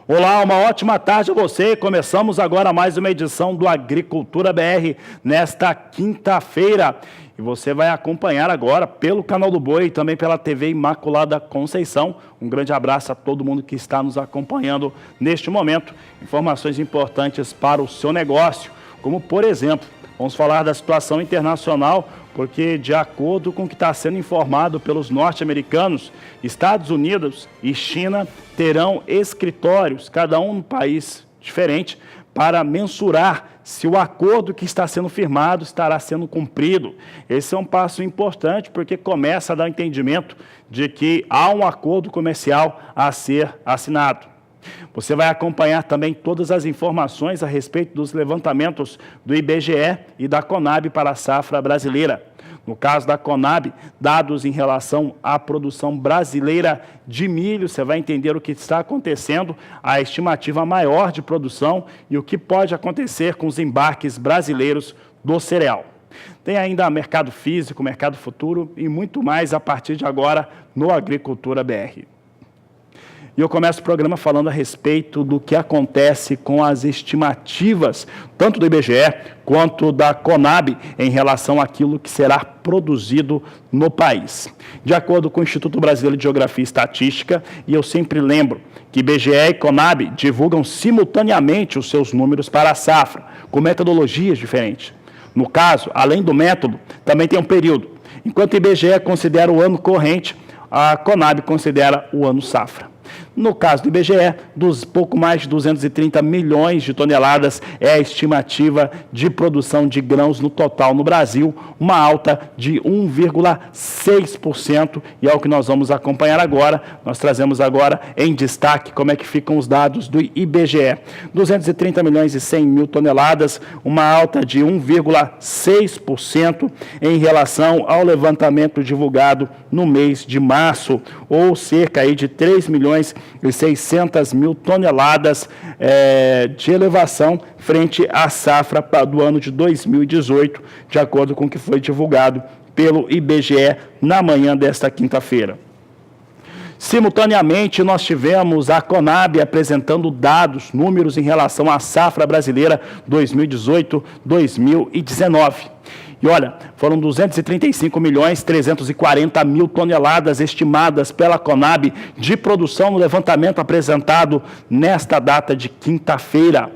Olá, uma ótima tarde a você. Começamos agora mais uma edição do Agricultura BR nesta quinta-feira. E você vai acompanhar agora pelo Canal do Boi e também pela TV Imaculada Conceição. Um grande abraço a todo mundo que está nos acompanhando neste momento. Informações importantes para o seu negócio, como por exemplo, vamos falar da situação internacional, porque de acordo com o que está sendo informado pelos norte-americanos, Estados Unidos e China terão escritórios, cada um num país diferente, para mensurar se o acordo que está sendo firmado estará sendo cumprido. Esse é um passo importante, porque começa a dar entendimento de que há um acordo comercial a ser assinado. Você vai acompanhar também todas as informações a respeito dos levantamentos do IBGE e da Conab para a safra brasileira. No caso da Conab, dados em relação à produção brasileira de milho, você vai entender o que está acontecendo, a estimativa maior de produção e o que pode acontecer com os embarques brasileiros do cereal. Tem ainda mercado físico, mercado futuro e muito mais a partir de agora no Agricultura BR. E eu começo o programa falando a respeito do que acontece com as estimativas, tanto do IBGE quanto da Conab, em relação àquilo que será produzido no país. De acordo com o Instituto Brasileiro de Geografia e Estatística, e eu sempre lembro que IBGE e Conab divulgam simultaneamente os seus números para a safra, com metodologias diferentes. No caso, além do método, também tem um período. Enquanto o IBGE considera o ano corrente, a Conab considera o ano safra. No caso do IBGE, dos pouco mais de 230 milhões de toneladas é a estimativa de produção de grãos no total no Brasil, uma alta de 1,6%, e é o que nós vamos acompanhar agora. Nós trazemos agora em destaque como é que ficam os dados do IBGE. 230 milhões e 100 mil toneladas, uma alta de 1,6% em relação ao levantamento divulgado no mês de março, ou cerca aí de 3 milhões e 600 mil toneladas de elevação frente à safra do ano de 2018, de acordo com o que foi divulgado pelo IBGE na manhã desta quinta-feira. Simultaneamente, nós tivemos a Conab apresentando dados, números em relação à safra brasileira 2018-2019. E olha, foram 235 milhões 340 mil toneladas estimadas pela Conab de produção no levantamento apresentado nesta data de quinta-feira.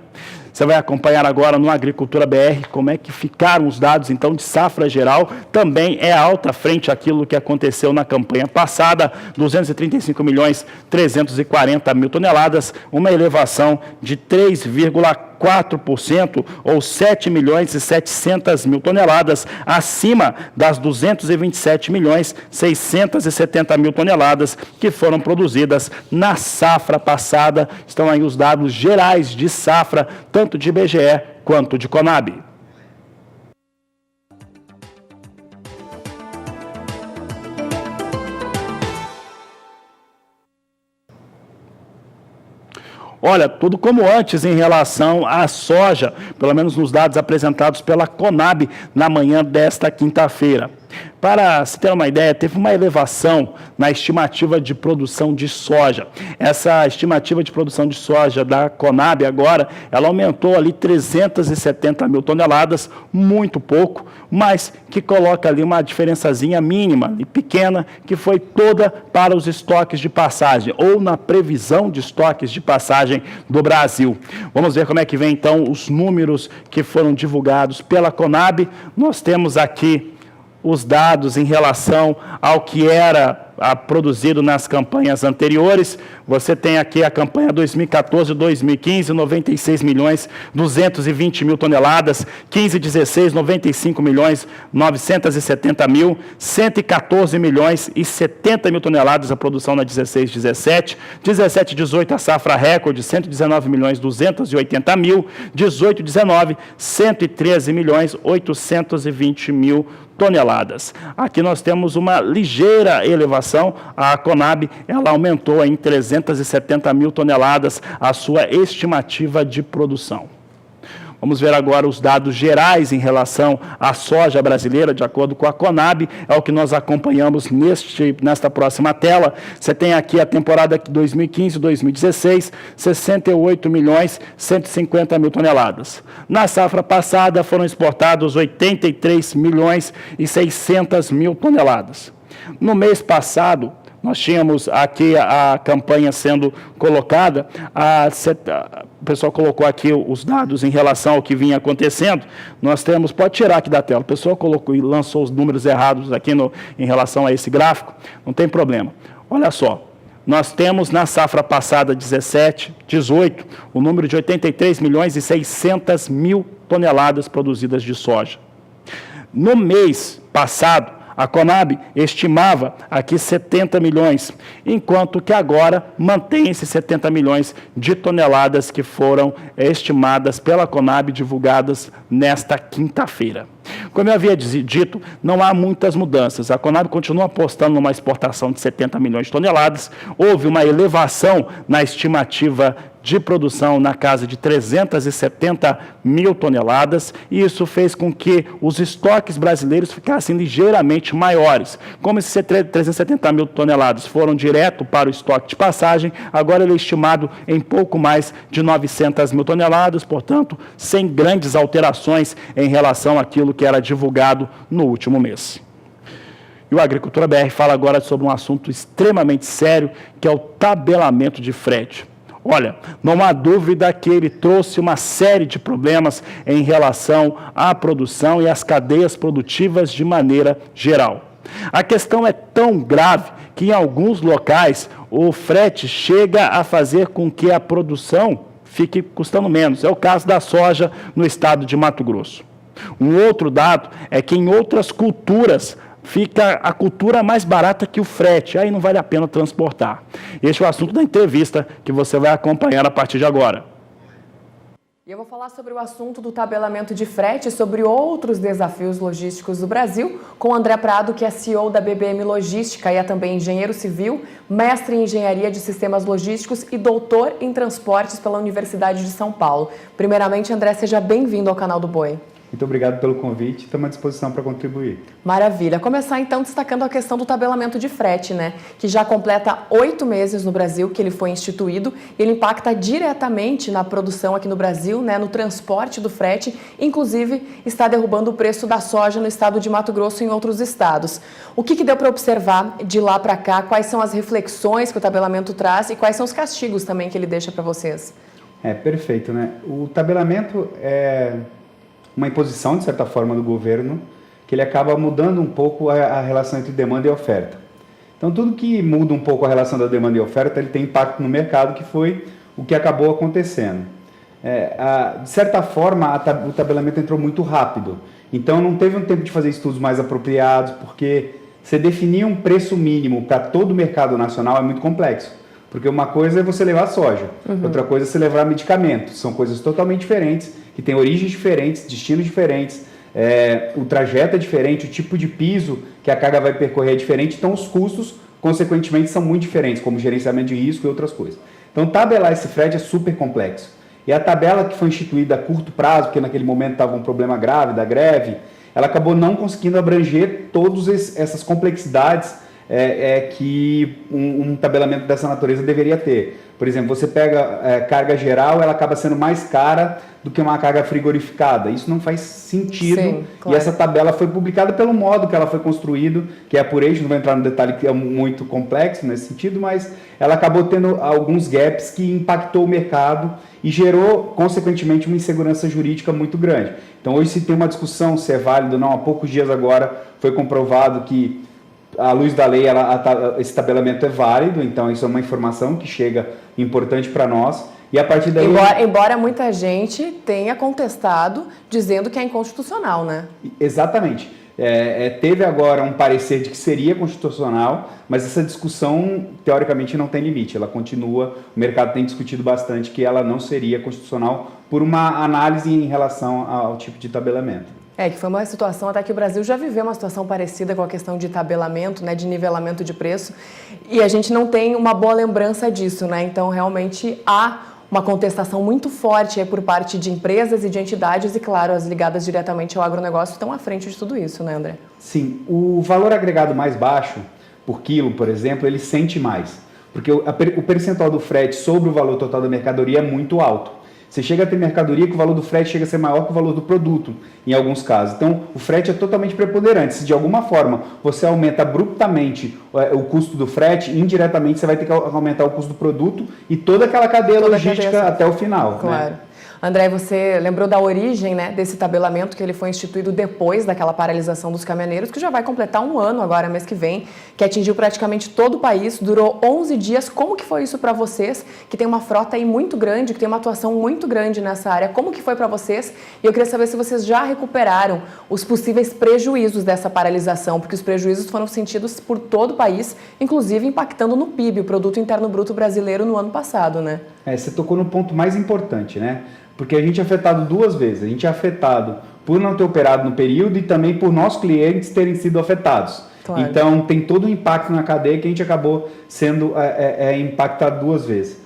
Você vai acompanhar agora no Agricultura BR como é que ficaram os dados, então, de safra geral. Também é alta frente àquilo que aconteceu na campanha passada, 235 milhões 340 mil toneladas, uma elevação de 3,4%, ou 7 milhões e 700 mil toneladas, acima das 227 milhões 670 mil toneladas que foram produzidas na safra passada. Estão aí os dados gerais de safra, tanto de IBGE quanto de Conab. Olha, tudo como antes em relação à soja, pelo menos nos dados apresentados pela Conab na manhã desta quinta-feira. Para se ter uma ideia, teve uma elevação na estimativa de produção de soja. Essa estimativa de produção de soja da Conab agora, ela aumentou ali 370 mil toneladas, muito pouco, mas que coloca ali uma diferençazinha mínima e pequena, que foi toda para os estoques de passagem, ou na previsão de estoques de passagem do Brasil. Vamos ver como é que vem então os números que foram divulgados pela Conab. Nós temos aqui os dados em relação ao que era produzido nas campanhas anteriores. Você tem aqui a campanha 2014-2015, 96 milhões 220 mil toneladas, 15-16, 95 milhões 970 mil, 114 milhões e 70 mil toneladas a produção na 16-17, 17-18 a safra recorde, 119 milhões 280 mil, 18-19, 113 milhões 820 mil toneladas. Aqui nós temos uma ligeira elevação. A Conab, ela aumentou em 370 mil toneladas a sua estimativa de produção. Vamos ver agora os dados gerais em relação à soja brasileira, de acordo com a Conab, é o que nós acompanhamos nesta próxima tela. Você tem aqui a temporada 2015-2016, 68 milhões 150 mil toneladas. Na safra passada foram exportados 83 milhões e 600 mil toneladas. No mês passado, nós tínhamos aqui a campanha sendo colocada, o pessoal colocou aqui os dados em relação ao que vinha acontecendo. Nós temos, pode tirar aqui da tela, o pessoal colocou e lançou os números errados aqui em relação a esse gráfico, não tem problema. Olha só, nós temos na safra passada 17, 18, o número de 83 milhões e 600 mil toneladas produzidas de soja. No mês passado, a Conab estimava aqui 70 milhões, enquanto que agora mantém esses 70 milhões de toneladas que foram estimadas pela Conab, divulgadas nesta quinta-feira. Como eu havia dito, não há muitas mudanças. A Conab continua apostando numa exportação de 70 milhões de toneladas. Houve uma elevação na estimativa de produção na casa de 370 mil toneladas, e isso fez com que os estoques brasileiros ficassem ligeiramente maiores. Como esses 370 mil toneladas foram direto para o estoque de passagem, agora ele é estimado em pouco mais de 900 mil toneladas, portanto, sem grandes alterações em relação àquilo que era divulgado no último mês. E o Agricultura BR fala agora sobre um assunto extremamente sério, que é o tabelamento de frete. Olha, não há dúvida que ele trouxe uma série de problemas em relação à produção e às cadeias produtivas de maneira geral. A questão é tão grave que em alguns locais o frete chega a fazer com que a produção fique custando menos. É o caso da soja no estado de Mato Grosso. Um outro dado é que em outras culturas fica a cultura mais barata que o frete, aí não vale a pena transportar. Este é o assunto da entrevista que você vai acompanhar a partir de agora. E eu vou falar sobre o assunto do tabelamento de frete e sobre outros desafios logísticos do Brasil com André Prado, que é CEO da BBM Logística e é também engenheiro civil, mestre em engenharia de sistemas logísticos e doutor em transportes pela Universidade de São Paulo. Primeiramente, André, seja bem-vindo ao canal do Boi. Muito obrigado pelo convite, estamos à disposição para contribuir. Maravilha. Começar então destacando a questão do tabelamento de frete, né? Que já completa 8 meses no Brasil que ele foi instituído. Ele impacta diretamente na produção aqui no Brasil, né? No transporte do frete, inclusive está derrubando o preço da soja no estado de Mato Grosso e em outros estados. O que deu para observar de lá para cá? Quais são as reflexões que o tabelamento traz e quais são os castigos também que ele deixa para vocês? Perfeito, né? O tabelamento é uma imposição, de certa forma, do governo, que ele acaba mudando um pouco a relação entre demanda e oferta. Então, tudo que muda um pouco a relação da demanda e oferta, ele tem impacto no mercado, que foi o que acabou acontecendo. De certa forma, o tabelamento entrou muito rápido. Então, não teve um tempo de fazer estudos mais apropriados, porque você definir um preço mínimo para todo o mercado nacional é muito complexo. Porque uma coisa é você levar soja, outra coisa é você levar medicamentos. São coisas totalmente diferentes, que têm origens diferentes, destinos diferentes, o trajeto é diferente, o tipo de piso que a carga vai percorrer é diferente, então os custos, consequentemente, são muito diferentes, como gerenciamento de risco e outras coisas. Então, tabelar esse frete é super complexo. E a tabela que foi instituída a curto prazo, porque naquele momento estava um problema grave da greve, ela acabou não conseguindo abranger todas essas complexidades que um tabelamento dessa natureza deveria ter. Por exemplo, você pega carga geral, ela acaba sendo mais cara do que uma carga frigorificada. Isso não faz sentido. Sim, claro. E essa tabela foi publicada pelo modo que ela foi construída, que é por eixo, não vou entrar no detalhe que é muito complexo nesse sentido, mas ela acabou tendo alguns gaps que impactou o mercado e gerou, consequentemente, uma insegurança jurídica muito grande. Então, hoje se tem uma discussão se é válido ou não. Há poucos dias agora foi comprovado que, à luz da lei, esse tabelamento é válido, então isso é uma informação que chega importante para nós. E a partir daí... Embora muita gente tenha contestado, dizendo que é inconstitucional, né? Exatamente. Teve agora um parecer de que seria constitucional, mas essa discussão, teoricamente, não tem limite. Ela continua, o mercado tem discutido bastante que ela não seria constitucional por uma análise em relação ao tipo de tabelamento. Que foi uma situação até que o Brasil já viveu uma situação parecida com a questão de tabelamento, né, de nivelamento de preço, e a gente não tem uma boa lembrança disso, né? Então, realmente, há uma contestação muito forte por parte de empresas e de entidades e, claro, as ligadas diretamente ao agronegócio estão à frente de tudo isso, né, André? Sim, o valor agregado mais baixo, por quilo, por exemplo, ele sente mais, porque o percentual do frete sobre o valor total da mercadoria é muito alto. Você chega a ter mercadoria que o valor do frete chega a ser maior que o valor do produto, em alguns casos. Então, o frete é totalmente preponderante. Se de alguma forma você aumenta abruptamente o custo do frete, indiretamente você vai ter que aumentar o custo do produto e toda aquela cadeia logística até o final. Claro. Né? André, você lembrou da origem, né, desse tabelamento, que ele foi instituído depois daquela paralisação dos caminhoneiros, que já vai completar um ano agora, mês que vem, que atingiu praticamente todo o país, durou 11 dias. Como que foi isso para vocês, que tem uma frota aí muito grande, que tem uma atuação muito grande nessa área? Como que foi para vocês? E eu queria saber se vocês já recuperaram os possíveis prejuízos dessa paralisação, porque os prejuízos foram sentidos por todo o país, inclusive impactando no PIB, o Produto Interno Bruto brasileiro, no ano passado, né? Você tocou no ponto mais importante, né? Porque a gente é afetado duas vezes. A gente é afetado por não ter operado no período e também por nossos clientes terem sido afetados. Claro. Então, tem todo um impacto na cadeia que a gente acabou sendo impactado duas vezes.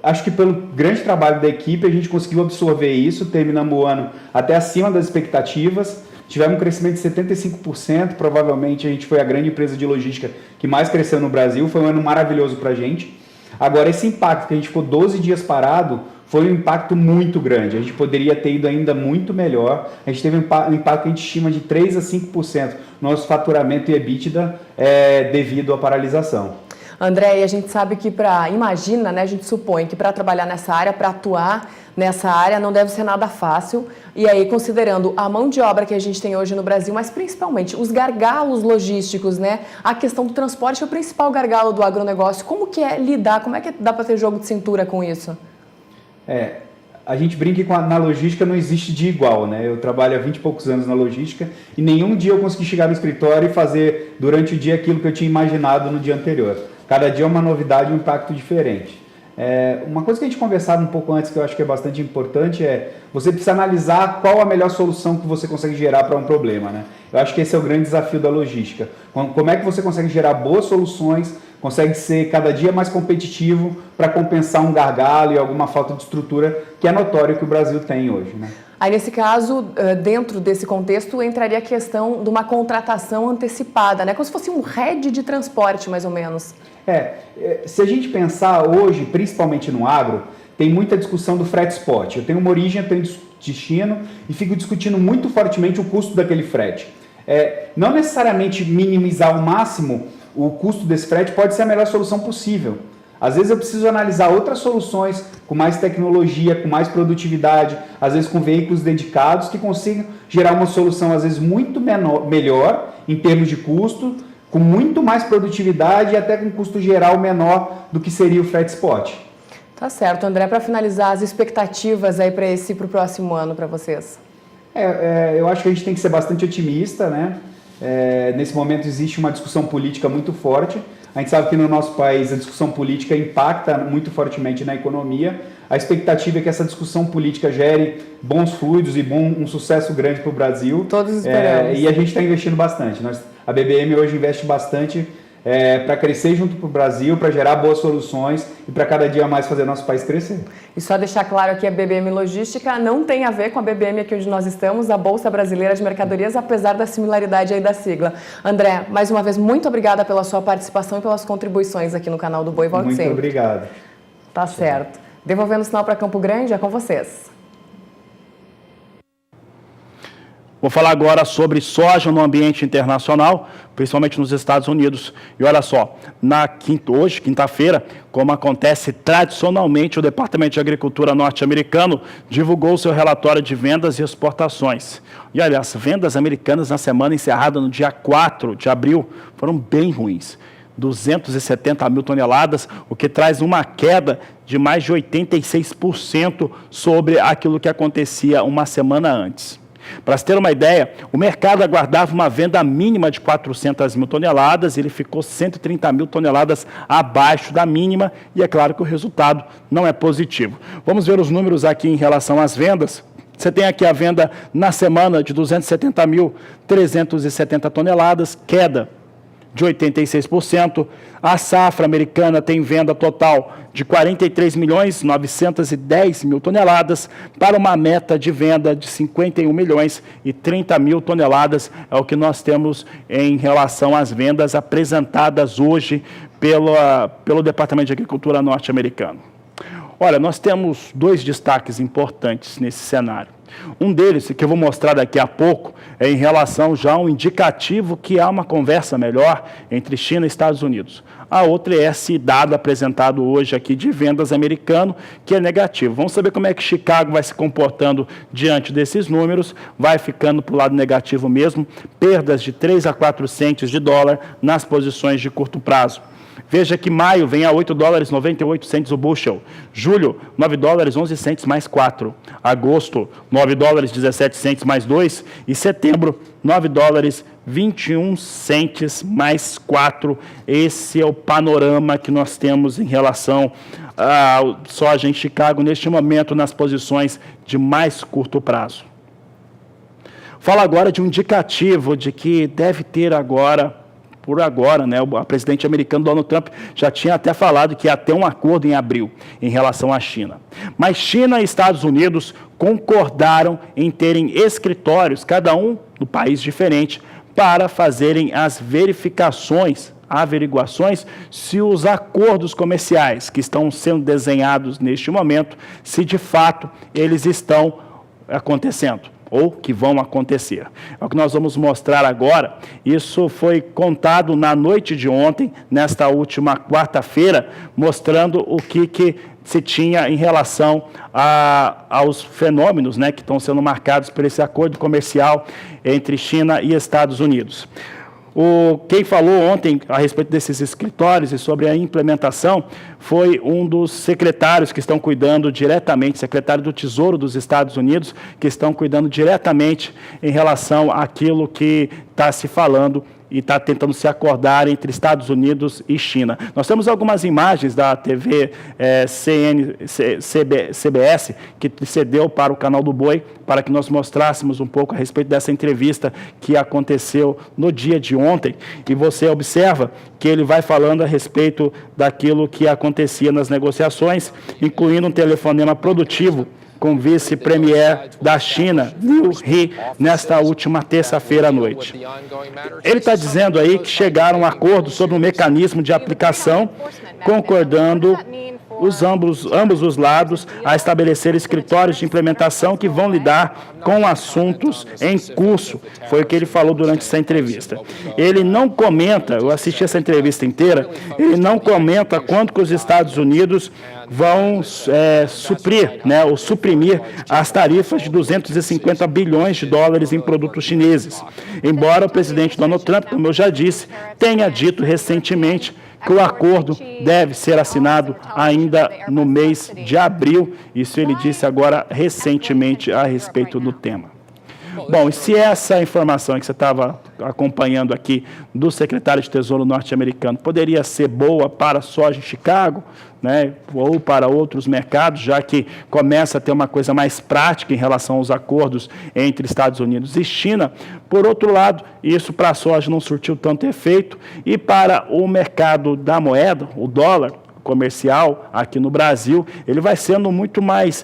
Acho que pelo grande trabalho da equipe, a gente conseguiu absorver isso, terminamos o ano até acima das expectativas. Tivemos um crescimento de 75%, provavelmente a gente foi a grande empresa de logística que mais cresceu no Brasil, foi um ano maravilhoso para a gente. Agora, esse impacto que a gente ficou 12 dias parado, foi um impacto muito grande. A gente poderia ter ido ainda muito melhor. A gente teve um impacto que a gente estima de 3 a 5% no nosso faturamento e EBITDA devido à paralisação. André, e a gente sabe que imagina, né, a gente supõe que para trabalhar nessa área, para atuar nessa área, não deve ser nada fácil. E aí, considerando a mão de obra que a gente tem hoje no Brasil, mas principalmente os gargalos logísticos, né, a questão do transporte é o principal gargalo do agronegócio. Como que é lidar, como é que dá para ter jogo de cintura com isso? A gente brinca que na logística não existe de igual, né? Eu trabalho há 20 e poucos anos na logística e nenhum dia eu consegui chegar no escritório e fazer durante o dia aquilo que eu tinha imaginado no dia anterior. Cada dia é uma novidade, um impacto diferente. Uma coisa que a gente conversava um pouco antes, que eu acho que é bastante importante, você precisa analisar qual a melhor solução que você consegue gerar para um problema, né? Eu acho que esse é o grande desafio da logística. Como é que você consegue gerar boas soluções, consegue ser cada dia mais competitivo para compensar um gargalo e alguma falta de estrutura que é notório que o Brasil tem hoje, né? Aí, nesse caso, dentro desse contexto, entraria a questão de uma contratação antecipada, né? Como se fosse um head de transporte, mais ou menos. Se a gente pensar hoje, principalmente no agro, tem muita discussão do frete spot. Eu tenho uma origem, eu tenho destino e fico discutindo muito fortemente o custo daquele frete. Não necessariamente minimizar ao máximo o custo desse frete pode ser a melhor solução possível. Às vezes eu preciso analisar outras soluções com mais tecnologia, com mais produtividade, às vezes com veículos dedicados que consigam gerar uma solução às vezes muito melhor em termos de custo, com muito mais produtividade e até com custo geral menor do que seria o frete spot. Tá certo, André. Para finalizar, as expectativas aí para o próximo ano para vocês? Eu acho que a gente tem que ser bastante otimista, né? Nesse momento existe uma discussão política muito forte. A gente sabe que no nosso país a discussão política impacta muito fortemente na economia. A expectativa é que essa discussão política gere bons fluidos e um sucesso grande para o Brasil. Todos esperamos. E a gente está investindo bastante. A BBM hoje investe bastante para crescer junto com o Brasil, para gerar boas soluções e para cada dia mais fazer nosso país crescer. E só deixar claro que a BBM Logística não tem a ver com a BBM aqui onde nós estamos, a Bolsa Brasileira de Mercadorias, apesar da similaridade aí da sigla. André, mais uma vez, muito obrigada pela sua participação e pelas contribuições aqui no canal do Boi Volte Sempre. Muito obrigado. Tá certo. Devolvendo o sinal para Campo Grande, é com vocês. Vou falar agora sobre soja no ambiente internacional, principalmente nos Estados Unidos. E olha só, hoje, quinta-feira, como acontece tradicionalmente, o Departamento de Agricultura norte-americano divulgou seu relatório de vendas e exportações. E olha, as vendas americanas na semana encerrada no dia 4 de abril foram bem ruins. 270 mil toneladas, o que traz uma queda de mais de 86% sobre aquilo que acontecia uma semana antes. Para se ter uma ideia, o mercado aguardava uma venda mínima de 400 mil toneladas, ele ficou 130 mil toneladas abaixo da mínima e é claro que o resultado não é positivo. Vamos ver os números aqui em relação às vendas. Você tem aqui a venda na semana de 270.370 toneladas, queda de 86%. A safra americana tem venda total de 43.910.000 toneladas para uma meta de venda de 51.030.000 toneladas. É o que nós temos em relação às vendas apresentadas hoje pelo Departamento de Agricultura norte-americano. Olha, nós temos dois destaques importantes nesse cenário. Um deles, que eu vou mostrar daqui a pouco, é em relação já a um indicativo que há uma conversa melhor entre China e Estados Unidos. A outra é esse dado apresentado hoje aqui de vendas americano, que é negativo. Vamos saber como é que Chicago vai se comportando diante desses números. Vai ficando para o lado negativo mesmo, perdas de 3 a 4 centes de dólar nas posições de curto prazo. Veja que maio vem a $8,98 o bushel. Julho, $9,11 mais 4. Agosto, $9,17 mais 2. E setembro, $9,21 mais 4. Esse é o panorama que nós temos em relação à soja em Chicago neste momento nas posições de mais curto prazo. Fala agora de um indicativo de que deve ter agora, por agora, né, o presidente americano Donald Trump já tinha até falado que ia ter um acordo em abril em relação à China. Mas China e Estados Unidos concordaram em terem escritórios, cada um no país diferente, para fazerem as averiguações se os acordos comerciais que estão sendo desenhados neste momento, se de fato eles estão acontecendo ou que vão acontecer. É o que nós vamos mostrar agora. Isso foi contado na noite de ontem, nesta última quarta-feira, mostrando o que se tinha em relação aos fenômenos, né, que estão sendo marcados por esse acordo comercial entre China e Estados Unidos. Quem falou ontem a respeito desses escritórios e sobre a implementação foi um dos secretários que estão cuidando diretamente, secretário do Tesouro dos Estados Unidos, que estão cuidando diretamente em relação àquilo que está se falando e está tentando se acordar entre Estados Unidos e China. Nós temos algumas imagens da TV CBS que cedeu para o canal do Boi, para que nós mostrássemos um pouco a respeito dessa entrevista que aconteceu no dia de ontem. E você observa que ele vai falando a respeito daquilo que acontecia nas negociações, incluindo um telefonema produtivo com o vice-premier da China, Liu He, nesta última terça-feira à noite. Ele está dizendo aí que chegaram a um acordo sobre um mecanismo de aplicação, concordando ambos os lados a estabelecer escritórios de implementação que vão lidar com assuntos em curso. Foi o que ele falou durante essa entrevista. Ele não comenta, eu assisti essa entrevista inteira, ele não comenta quanto que os Estados Unidos vão suprimir as tarifas de 250 bilhões de dólares em produtos chineses. Embora o presidente Donald Trump, como eu já disse, tenha dito recentemente que o acordo deve ser assinado ainda no mês de abril. Isso ele disse agora recentemente a respeito do tema. Bom, e se essa informação que você estava acompanhando aqui do secretário de Tesouro norte-americano poderia ser boa para a soja em Chicago, né, ou para outros mercados, já que começa a ter uma coisa mais prática em relação aos acordos entre Estados Unidos e China, por outro lado, isso para a soja não surtiu tanto efeito, e para o mercado da moeda, o dólar comercial aqui no Brasil, ele vai sendo muito mais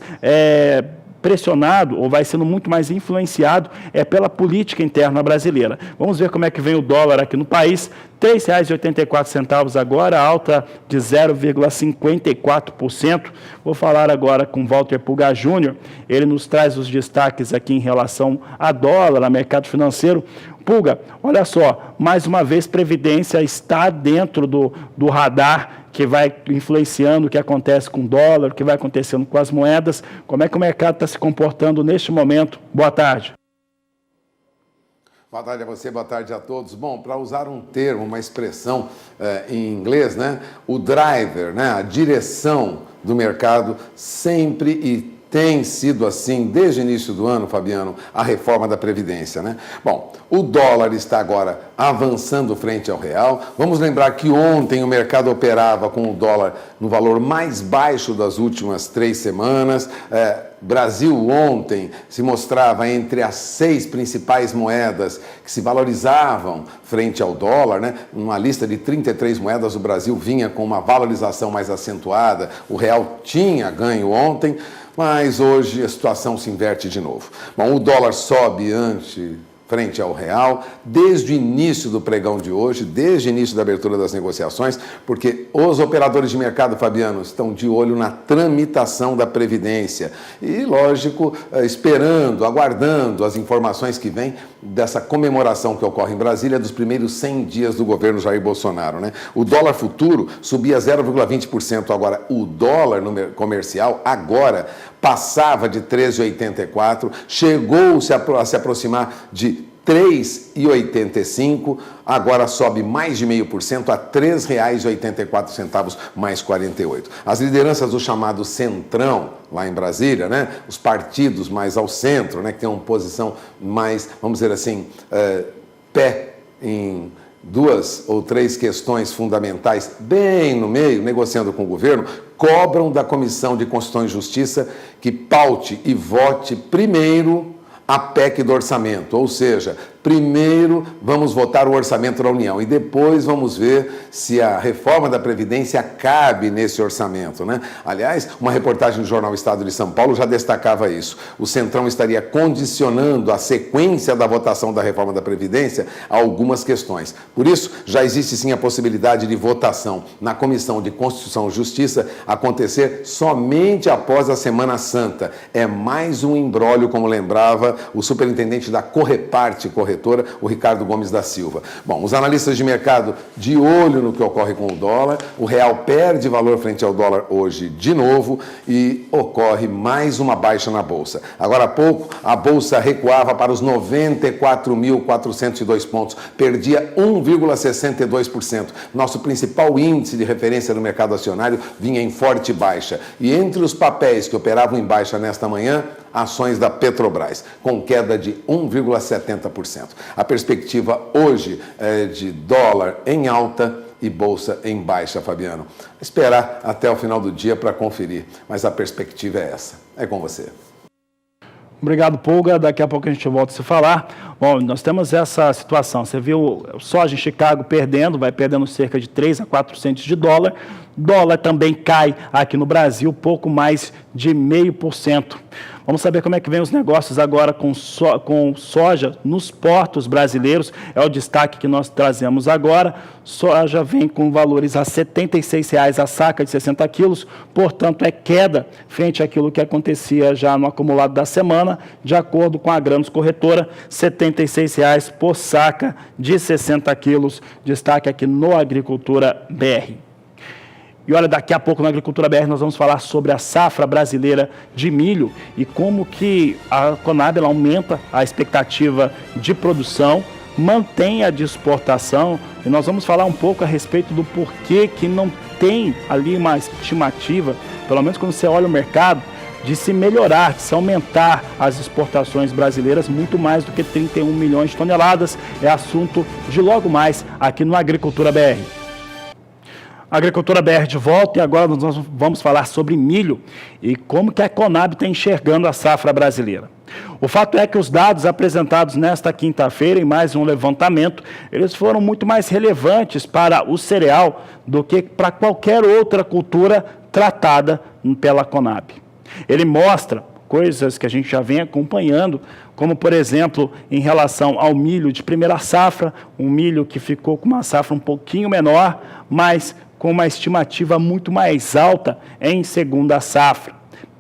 pressionado ou vai sendo muito mais influenciado pela política interna brasileira. Vamos ver como é que vem o dólar aqui no país. R$ 3,84 agora, alta de 0,54%. Vou falar agora com Walter Pulgar Júnior. Ele nos traz os destaques aqui em relação a dólar, a mercado financeiro. Pulga, olha só, mais uma vez Previdência está dentro do radar que vai influenciando o que acontece com o dólar, o que vai acontecendo com as moedas. Como é que o mercado está se comportando neste momento? Boa tarde. Boa tarde a você, boa tarde a todos. Bom, para usar um termo, uma expressão em inglês, né, o driver, né, a direção do mercado sempre e tem sido assim desde o início do ano, Fabiano, a reforma da Previdência, né? Bom, o dólar está agora avançando frente ao real. Vamos lembrar que ontem o mercado operava com o dólar no valor mais baixo das últimas 3 semanas. Brasil ontem se mostrava entre as 6 principais moedas que se valorizavam frente ao dólar, né? Numa lista de 33 moedas, o Brasil vinha com uma valorização mais acentuada, o real tinha ganho ontem, mas hoje a situação se inverte de novo. Bom, o dólar sobe frente ao real, desde o início do pregão de hoje, desde o início da abertura das negociações, porque os operadores de mercado, Fabiano, estão de olho na tramitação da Previdência e, lógico, esperando, aguardando as informações que vêm dessa comemoração que ocorre em Brasília dos primeiros 100 dias do governo Jair Bolsonaro, né? O dólar futuro subia 0,20%, agora o dólar comercial agora passava de 13,84, chegou-se a se aproximar de 3,85, agora sobe mais de 0,5% a R$ 3,84 mais 48. As lideranças do chamado Centrão, lá em Brasília, né? Os partidos mais ao centro, né? Que tem uma posição mais, vamos dizer assim, pé em 2 ou 3 questões fundamentais, bem no meio, negociando com o governo, cobram da Comissão de Constituição e Justiça que paute e vote primeiro a PEC do orçamento, ou seja, primeiro vamos votar o orçamento da União e depois vamos ver se a reforma da Previdência cabe nesse orçamento, né? Aliás, uma reportagem do jornal Estado de São Paulo já destacava isso. O Centrão estaria condicionando a sequência da votação da reforma da Previdência a algumas questões. Por isso, já existe sim a possibilidade de votação na Comissão de Constituição e Justiça acontecer somente após a Semana Santa. É mais um imbróglio, como lembrava o superintendente da Correparte Corretora, o Ricardo Gomes da Silva. Bom, os analistas de mercado de olho no que ocorre com o dólar, o real perde valor frente ao dólar hoje de novo e ocorre mais uma baixa na Bolsa. Agora há pouco, a Bolsa recuava para os 94.402 pontos, perdia 1,62%. Nosso principal índice de referência no mercado acionário vinha em forte baixa. E entre os papéis que operavam em baixa nesta manhã, ações da Petrobras, com queda de 1,70%. A perspectiva hoje é de dólar em alta e bolsa em baixa, Fabiano. Esperar até o final do dia para conferir, mas a perspectiva é essa. É com você. Obrigado, Pulga. Daqui a pouco a gente volta a se falar. Bom, nós temos essa situação. Você viu o soja em Chicago perdendo, vai perdendo cerca de 3 a 4 centos de dólar. Dólar também cai aqui no Brasil, pouco mais de 0,5%. Vamos saber como é que vem os negócios agora com soja nos portos brasileiros. É o destaque que nós trazemos agora. Soja vem com valores a R$ 76,00 a saca de 60 quilos, portanto é queda frente àquilo que acontecia já no acumulado da semana, de acordo com a Grãos Corretora, R$ 76,00 por saca de 60 quilos. Destaque aqui no Agricultura BR. E olha, daqui a pouco na Agricultura BR nós vamos falar sobre a safra brasileira de milho e como que a Conab ela aumenta a expectativa de produção, mantém a de exportação e nós vamos falar um pouco a respeito do porquê que não tem ali uma estimativa, pelo menos quando você olha o mercado, de se melhorar, de se aumentar as exportações brasileiras muito mais do que 31 milhões de toneladas. É assunto de logo mais aqui no Agricultura BR. Agricultura BR de volta e agora nós vamos falar sobre milho e como que a Conab está enxergando a safra brasileira. O fato é que os dados apresentados nesta quinta-feira em mais um levantamento, eles foram muito mais relevantes para o cereal do que para qualquer outra cultura tratada pela Conab. Ele mostra coisas que a gente já vem acompanhando, como, por exemplo, em relação ao milho de primeira safra, um milho que ficou com uma safra um pouquinho menor, mas com uma estimativa muito mais alta em segunda safra,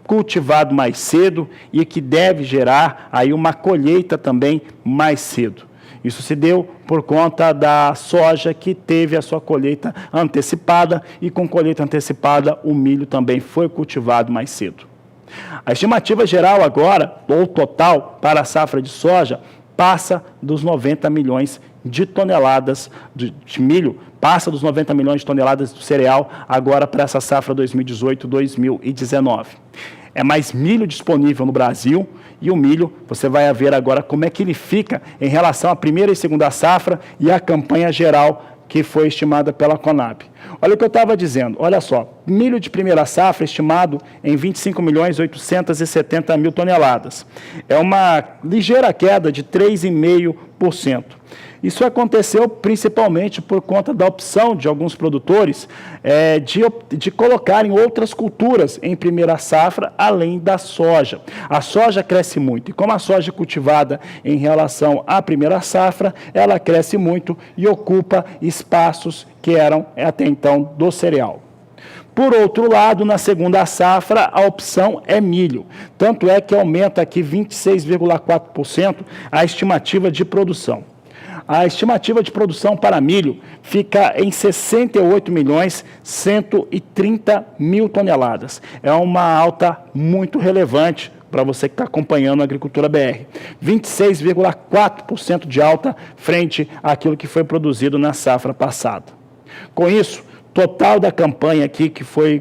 cultivado mais cedo e que deve gerar aí uma colheita também mais cedo. Isso se deu por conta da soja que teve a sua colheita antecipada e com colheita antecipada o milho também foi cultivado mais cedo. A estimativa geral agora, ou total, para a safra de soja, passa dos 90 milhões de toneladas de milho, passa dos 90 milhões de toneladas de cereal agora para essa safra 2018-2019. É mais milho disponível no Brasil e o milho, você vai ver agora como é que ele fica em relação à primeira e segunda safra e à campanha geral que foi estimada pela Conab. Olha o que eu estava dizendo, olha só, milho de primeira safra estimado em 25.870.000 toneladas. É uma ligeira queda de 3,5%. Isso aconteceu principalmente por conta da opção de alguns produtores de colocarem outras culturas em primeira safra, além da soja. A soja cresce muito, e como a soja é cultivada em relação à primeira safra, ela cresce muito e ocupa espaços que eram até então do cereal. Por outro lado, na segunda safra, a opção é milho. Tanto é que aumenta aqui 26,4% a estimativa de produção. A estimativa de produção para milho fica em 68.130.000 toneladas. É uma alta muito relevante para você que está acompanhando a Agricultura BR. 26,4% de alta frente àquilo que foi produzido na safra passada. Com isso, total da campanha aqui que foi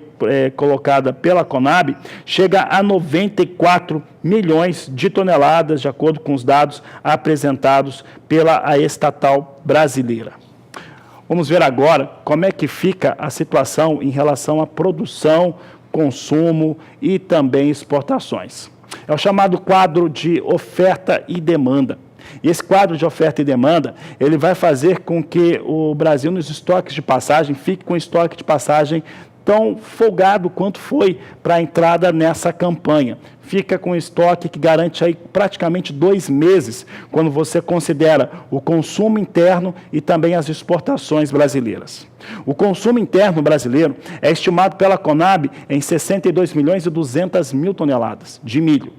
colocada pela Conab chega a 94 milhões de toneladas, de acordo com os dados apresentados pela estatal brasileira. Vamos ver agora como é que fica a situação em relação à produção, consumo e também exportações. É o chamado quadro de oferta e demanda. E esse quadro de oferta e demanda, ele vai fazer com que o Brasil, nos estoques de passagem, fique com estoque de passagem tão folgado quanto foi para a entrada nessa campanha. Fica com estoque que garante aí praticamente 2 meses, quando você considera o consumo interno e também as exportações brasileiras. O consumo interno brasileiro é estimado pela Conab em 62.200.000 toneladas de milho.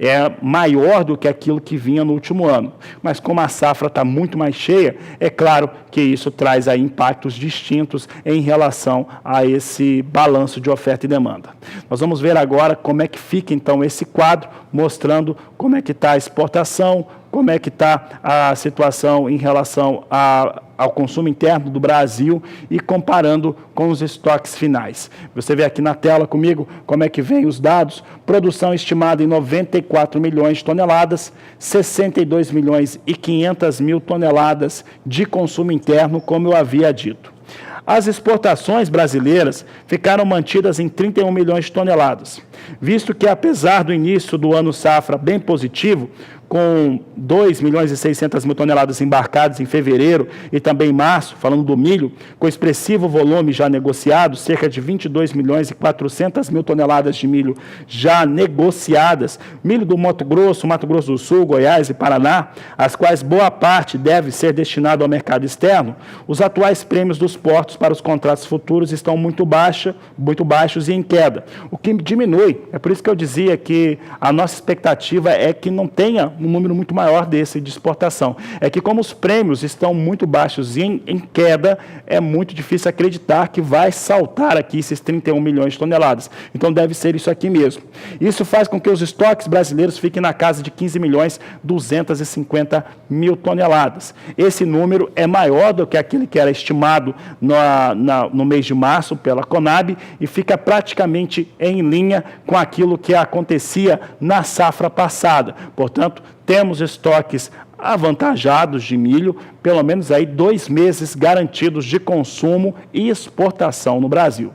É maior do que aquilo que vinha no último ano. Mas como a safra está muito mais cheia, é claro que isso traz aí impactos distintos em relação a esse balanço de oferta e demanda. Nós vamos ver agora como é que fica então esse quadro, mostrando como é que está a exportação, como é que está a situação em relação ao consumo interno do Brasil e comparando com os estoques finais. Você vê aqui na tela comigo como é que vem os dados. Produção estimada em 94 milhões de toneladas, 62.500.000 toneladas de consumo interno, como eu havia dito. As exportações brasileiras ficaram mantidas em 31 milhões de toneladas, visto que, apesar do início do ano safra bem positivo, com 2.600.000 toneladas embarcadas em fevereiro e também em março, falando do milho, com expressivo volume já negociado, cerca de 22.400.000 toneladas de milho já negociadas, milho do Mato Grosso do Sul, Goiás e Paraná, as quais boa parte deve ser destinado ao mercado externo, os atuais prêmios dos portos para os contratos futuros estão muito baixos e em queda, o que diminui. É por isso que eu dizia que a nossa expectativa é que não tenha um número muito maior desse de exportação. É que como os prêmios estão muito baixos e em queda, é muito difícil acreditar que vai saltar aqui esses 31 milhões de toneladas. Então deve ser isso aqui mesmo. Isso faz com que os estoques brasileiros fiquem na casa de 15.250.000 toneladas. Esse número é maior do que aquele que era estimado no mês de março pela Conab e fica praticamente em linha com aquilo que acontecia na safra passada. Portanto, temos estoques avantajados de milho, pelo menos aí 2 meses garantidos de consumo e exportação no Brasil.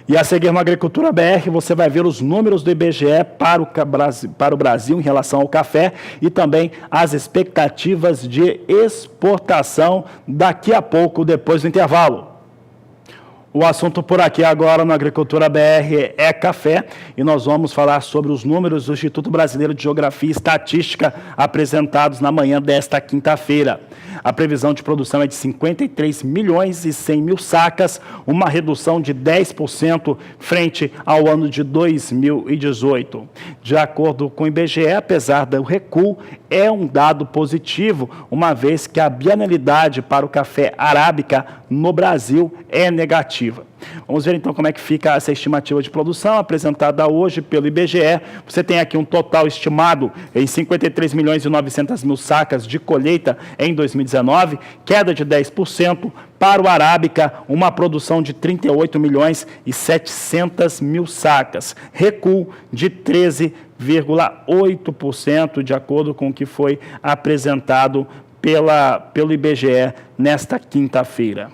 E a seguir no Agricultura BR, você vai ver os números do IBGE para o Brasil em relação ao café e também as expectativas de exportação daqui a pouco, depois do intervalo. O assunto por aqui agora no Agricultura BR é café e nós vamos falar sobre os números do Instituto Brasileiro de Geografia e Estatística apresentados na manhã desta quinta-feira. A previsão de produção é de 53.100.000 sacas, uma redução de 10% frente ao ano de 2018. De acordo com o IBGE, apesar do recuo, é um dado positivo, uma vez que a bienalidade para o café arábica no Brasil é negativa. estimativa. Vamos ver então como é que fica essa estimativa de produção apresentada hoje pelo IBGE. Você tem aqui um total estimado em 53 milhões e 900 mil sacas de colheita em 2019, queda de 10%. Para o Arábica, uma produção de 38 milhões e 700 mil sacas, recuo de 13,8%, de acordo com o que foi apresentado pelo IBGE nesta quinta-feira.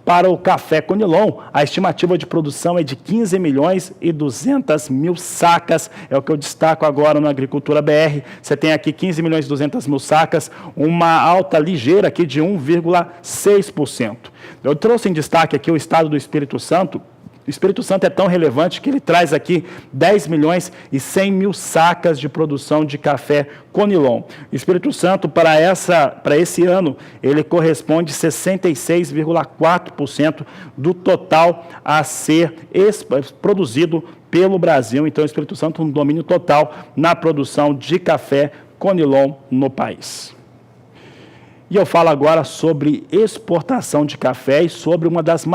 Para o café Conilon, a estimativa de produção é de 15 milhões e 200 mil sacas, é o que eu destaco agora no Agricultura BR. Você tem aqui 15 milhões e 200 mil sacas, uma alta ligeira aqui de 1,6%. Eu trouxe em destaque aqui o estado do Espírito Santo. O Espírito Santo é tão relevante que ele traz aqui 10 milhões e 100 mil sacas de produção de café Conilon. O Espírito Santo, para esse ano, ele corresponde a 66,4% do total a ser produzido pelo Brasil. Então, o Espírito Santo um domínio total na produção de café Conilon no país. E eu falo agora sobre exportação de café e sobre uma das 5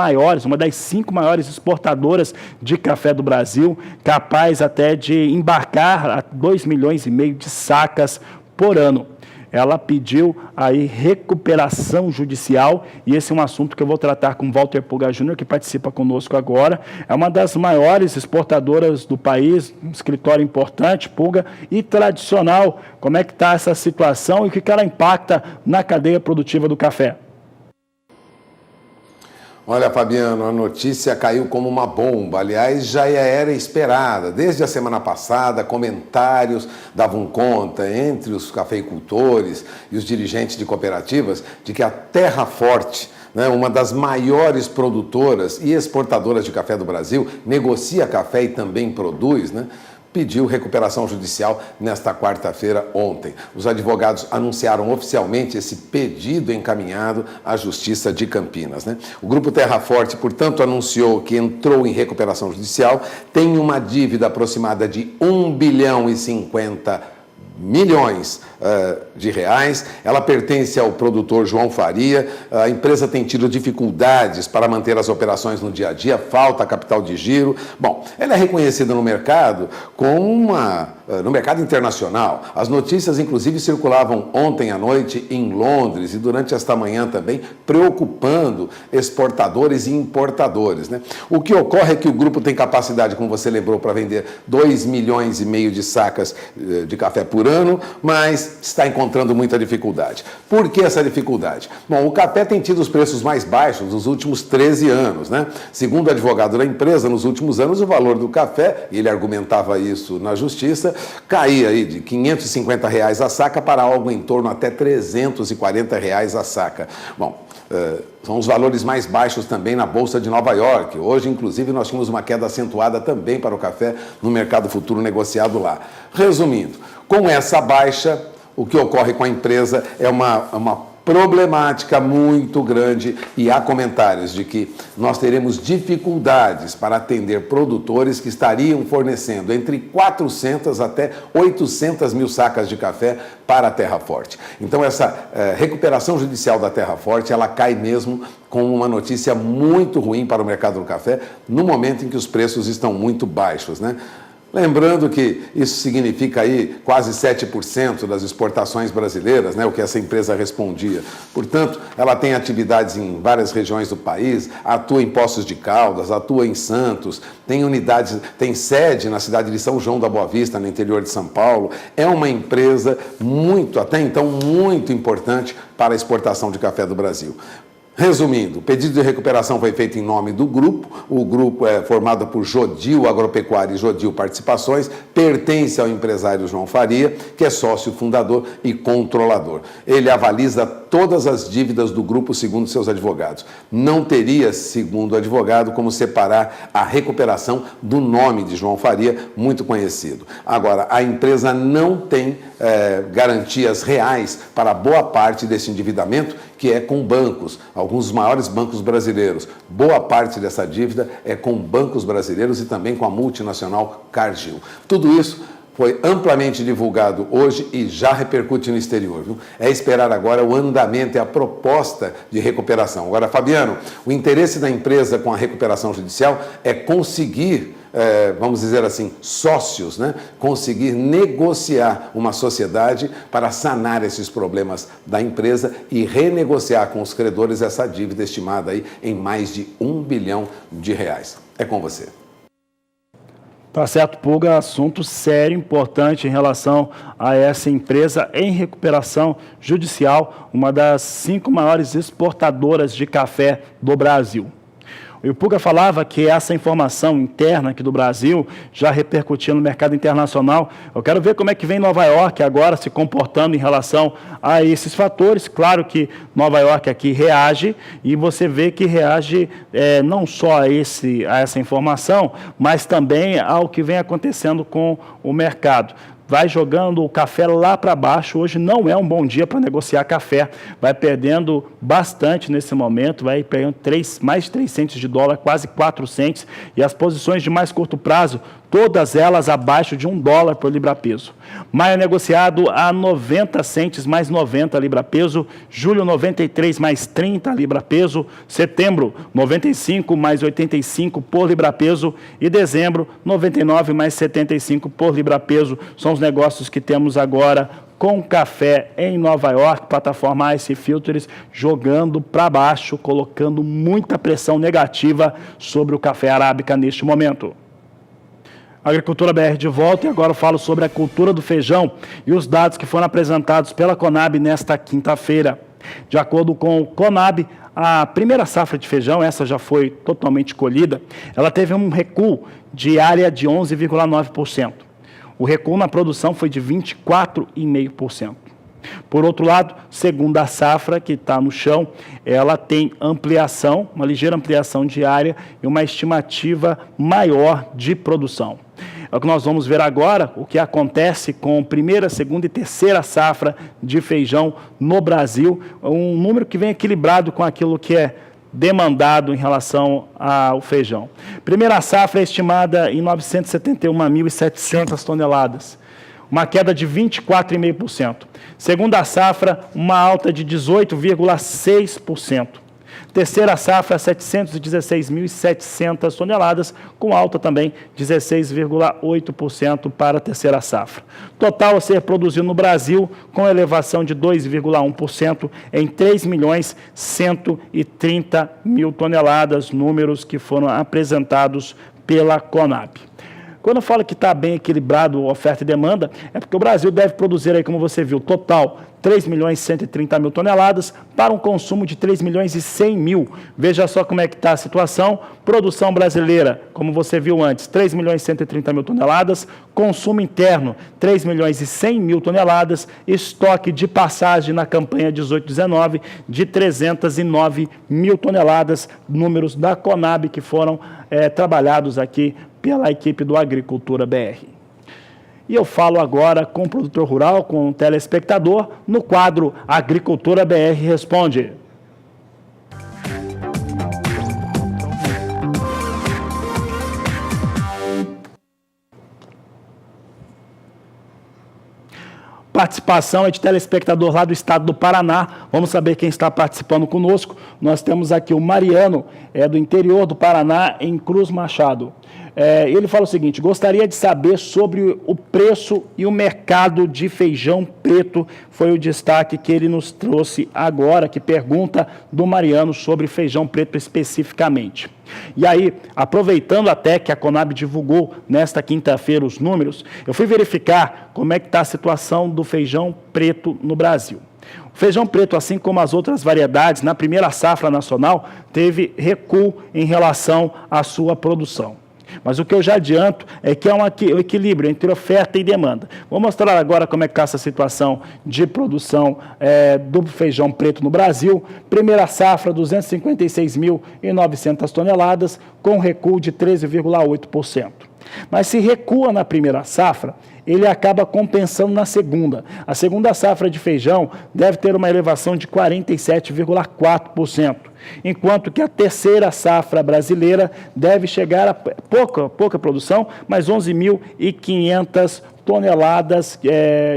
maiores exportadoras de café do Brasil, capaz até de embarcar a 2,5 milhões de sacas por ano. Ela pediu aí recuperação judicial, e esse é um assunto que eu vou tratar com Walter Pulga Júnior, que participa conosco agora. É uma das maiores exportadoras do país, um escritório importante, Pulga, e tradicional. Como é que está essa situação e o que ela impacta na cadeia produtiva do café? Olha, Fabiano, a notícia caiu como uma bomba. Aliás, já era esperada. Desde a semana passada, comentários davam conta entre os cafeicultores e os dirigentes de cooperativas de que a Terra Forte, uma das maiores produtoras e exportadoras de café do Brasil, negocia café e também produz, pediu recuperação judicial nesta quarta-feira, ontem. Os advogados anunciaram oficialmente esse pedido encaminhado à Justiça de Campinas. O Grupo Terra Forte, portanto, anunciou que entrou em recuperação judicial, tem uma dívida aproximada de 1 bilhão e 50 milhões de reais. Ela pertence ao produtor João Faria. A empresa tem tido dificuldades para manter as operações no dia a dia, falta capital de giro. Bom, ela é reconhecida no mercado no mercado internacional. As notícias, inclusive, circulavam ontem à noite em Londres e durante esta manhã também, preocupando exportadores e importadores. O que ocorre é que o grupo tem capacidade, como você lembrou, para vender 2,5 milhões de sacas de café por ano, mas está encontrando muita dificuldade. Por que essa dificuldade? Bom, o café tem tido os preços mais baixos nos últimos 13 anos. Segundo o advogado da empresa, nos últimos anos o valor do café, e ele argumentava isso na justiça, caía aí de R$ 550 a saca para algo em torno até R$ 340 a saca. Bom, são os valores mais baixos também na Bolsa de Nova York. Hoje, inclusive, nós tínhamos uma queda acentuada também para o café no mercado futuro negociado lá. Resumindo, com essa baixa, o que ocorre com a empresa é uma problemática muito grande e há comentários de que nós teremos dificuldades para atender produtores que estariam fornecendo entre 400 até 800 mil sacas de café para a Terra Forte. Então essa recuperação judicial da Terra Forte, ela cai mesmo com uma notícia muito ruim para o mercado do café no momento em que os preços estão muito baixos, Lembrando que isso significa aí quase 7% das exportações brasileiras, o que essa empresa respondia. Portanto, ela tem atividades em várias regiões do país, atua em Poços de Caldas, atua em Santos, tem unidades, tem sede na cidade de São João da Boa Vista, no interior de São Paulo. É uma empresa até então, muito importante para a exportação de café do Brasil. Resumindo, o pedido de recuperação foi feito em nome do grupo. O grupo é formado por Jodil Agropecuária e Jodil Participações, pertence ao empresário João Faria, que é sócio fundador e controlador. Ele avaliza todas as dívidas do grupo, segundo seus advogados. Não teria, segundo o advogado, como separar a recuperação do nome de João Faria, muito conhecido. Agora, a empresa não tem garantias reais para boa parte desse endividamento, que é com bancos, alguns dos maiores bancos brasileiros. Boa parte dessa dívida é com bancos brasileiros e também com a multinacional Cargill. Tudo isso foi amplamente divulgado hoje e já repercute no exterior, viu? É esperar agora o andamento e a proposta de recuperação. Agora, Fabiano, o interesse da empresa com a recuperação judicial é conseguir, vamos dizer assim, sócios, né? Conseguir negociar uma sociedade para sanar esses problemas da empresa e renegociar com os credores essa dívida estimada aí em mais de R$1 bilhão. É com você. Tá certo, Pulga, assunto sério, importante em relação a essa empresa em recuperação judicial, uma das 5 maiores exportadoras de café do Brasil. E o Pulga falava que essa informação interna aqui do Brasil já repercutia no mercado internacional. Eu quero ver como é que vem Nova York agora se comportando em relação a esses fatores. Claro que Nova York aqui reage e você vê que reage não só a essa informação, mas também ao que vem acontecendo com o mercado. Vai jogando o café lá para baixo. Hoje não é um bom dia para negociar café. Vai perdendo bastante nesse momento, vai perdendo mais de 3 centes de dólar, quase 4 centes. E as posições de mais curto prazo, todas elas abaixo de $1 por libra-peso. Maio negociado a 90 centes mais 90 libra-peso. Julho, 93 mais 30 libra-peso. Setembro, 95 mais 85 por libra-peso. E dezembro, 99 mais 75 por libra-peso. São os negócios que temos agora com café em Nova York, plataforma Ice Futures, jogando para baixo, colocando muita pressão negativa sobre o café arábica neste momento. Agricultura BR de volta e agora eu falo sobre a cultura do feijão e os dados que foram apresentados pela Conab nesta quinta-feira. De acordo com o Conab, a primeira safra de feijão, essa já foi totalmente colhida, ela teve um recuo de área de 11,9%. O recuo na produção foi de 24,5%. Por outro lado, segunda safra, que está no chão, ela tem ampliação, uma ligeira ampliação de área e uma estimativa maior de produção. É o que nós vamos ver agora, o que acontece com primeira, segunda e terceira safra de feijão no Brasil, um número que vem equilibrado com aquilo que é demandado em relação ao feijão. Primeira safra é estimada em 971.700 toneladas, uma queda de 24,5%. Segunda safra, uma alta de 18,6%. Terceira safra, 716.700 toneladas, com alta também de 16,8% para a terceira safra. Total a ser produzido no Brasil, com elevação de 2,1% em 3.130.000 toneladas, números que foram apresentados pela Conab. Quando eu falo que está bem equilibrado oferta e demanda, é porque o Brasil deve produzir, aí, como você viu, total 3.130.000 toneladas para um consumo de 3.100.000. Veja só como é que está a situação. Produção brasileira, como você viu antes, 3.130.000 toneladas. Consumo interno, 3.100.000 toneladas. Estoque de passagem na campanha 18-19 de 309.000 toneladas. Números da Conab que foram trabalhados aqui pela equipe do Agricultura BR. E eu falo agora com o produtor rural, com o telespectador, no quadro Agricultura BR Responde. Participação é de telespectador lá do estado do Paraná. Vamos saber quem está participando conosco. Nós temos aqui o Mariano, do interior do Paraná, em Cruz Machado. Ele fala o seguinte: gostaria de saber sobre o preço e o mercado de feijão preto. Foi o destaque que ele nos trouxe agora, que pergunta do Mariano sobre feijão preto especificamente. E aí, aproveitando até que a Conab divulgou nesta quinta-feira os números, eu fui verificar como é que está a situação do feijão preto no Brasil. O feijão preto, assim como as outras variedades, na primeira safra nacional, teve recuo em relação à sua produção. Mas o que eu já adianto é que é um equilíbrio entre oferta e demanda. Vou mostrar agora como é que está essa situação de produção do feijão preto no Brasil. Primeira safra, 256.900 toneladas, com recuo de 13,8%. Mas se recua na primeira safra, ele acaba compensando na segunda. A segunda safra de feijão deve ter uma elevação de 47,4%, enquanto que a terceira safra brasileira deve chegar a pouca produção, mas 11.500 toneladas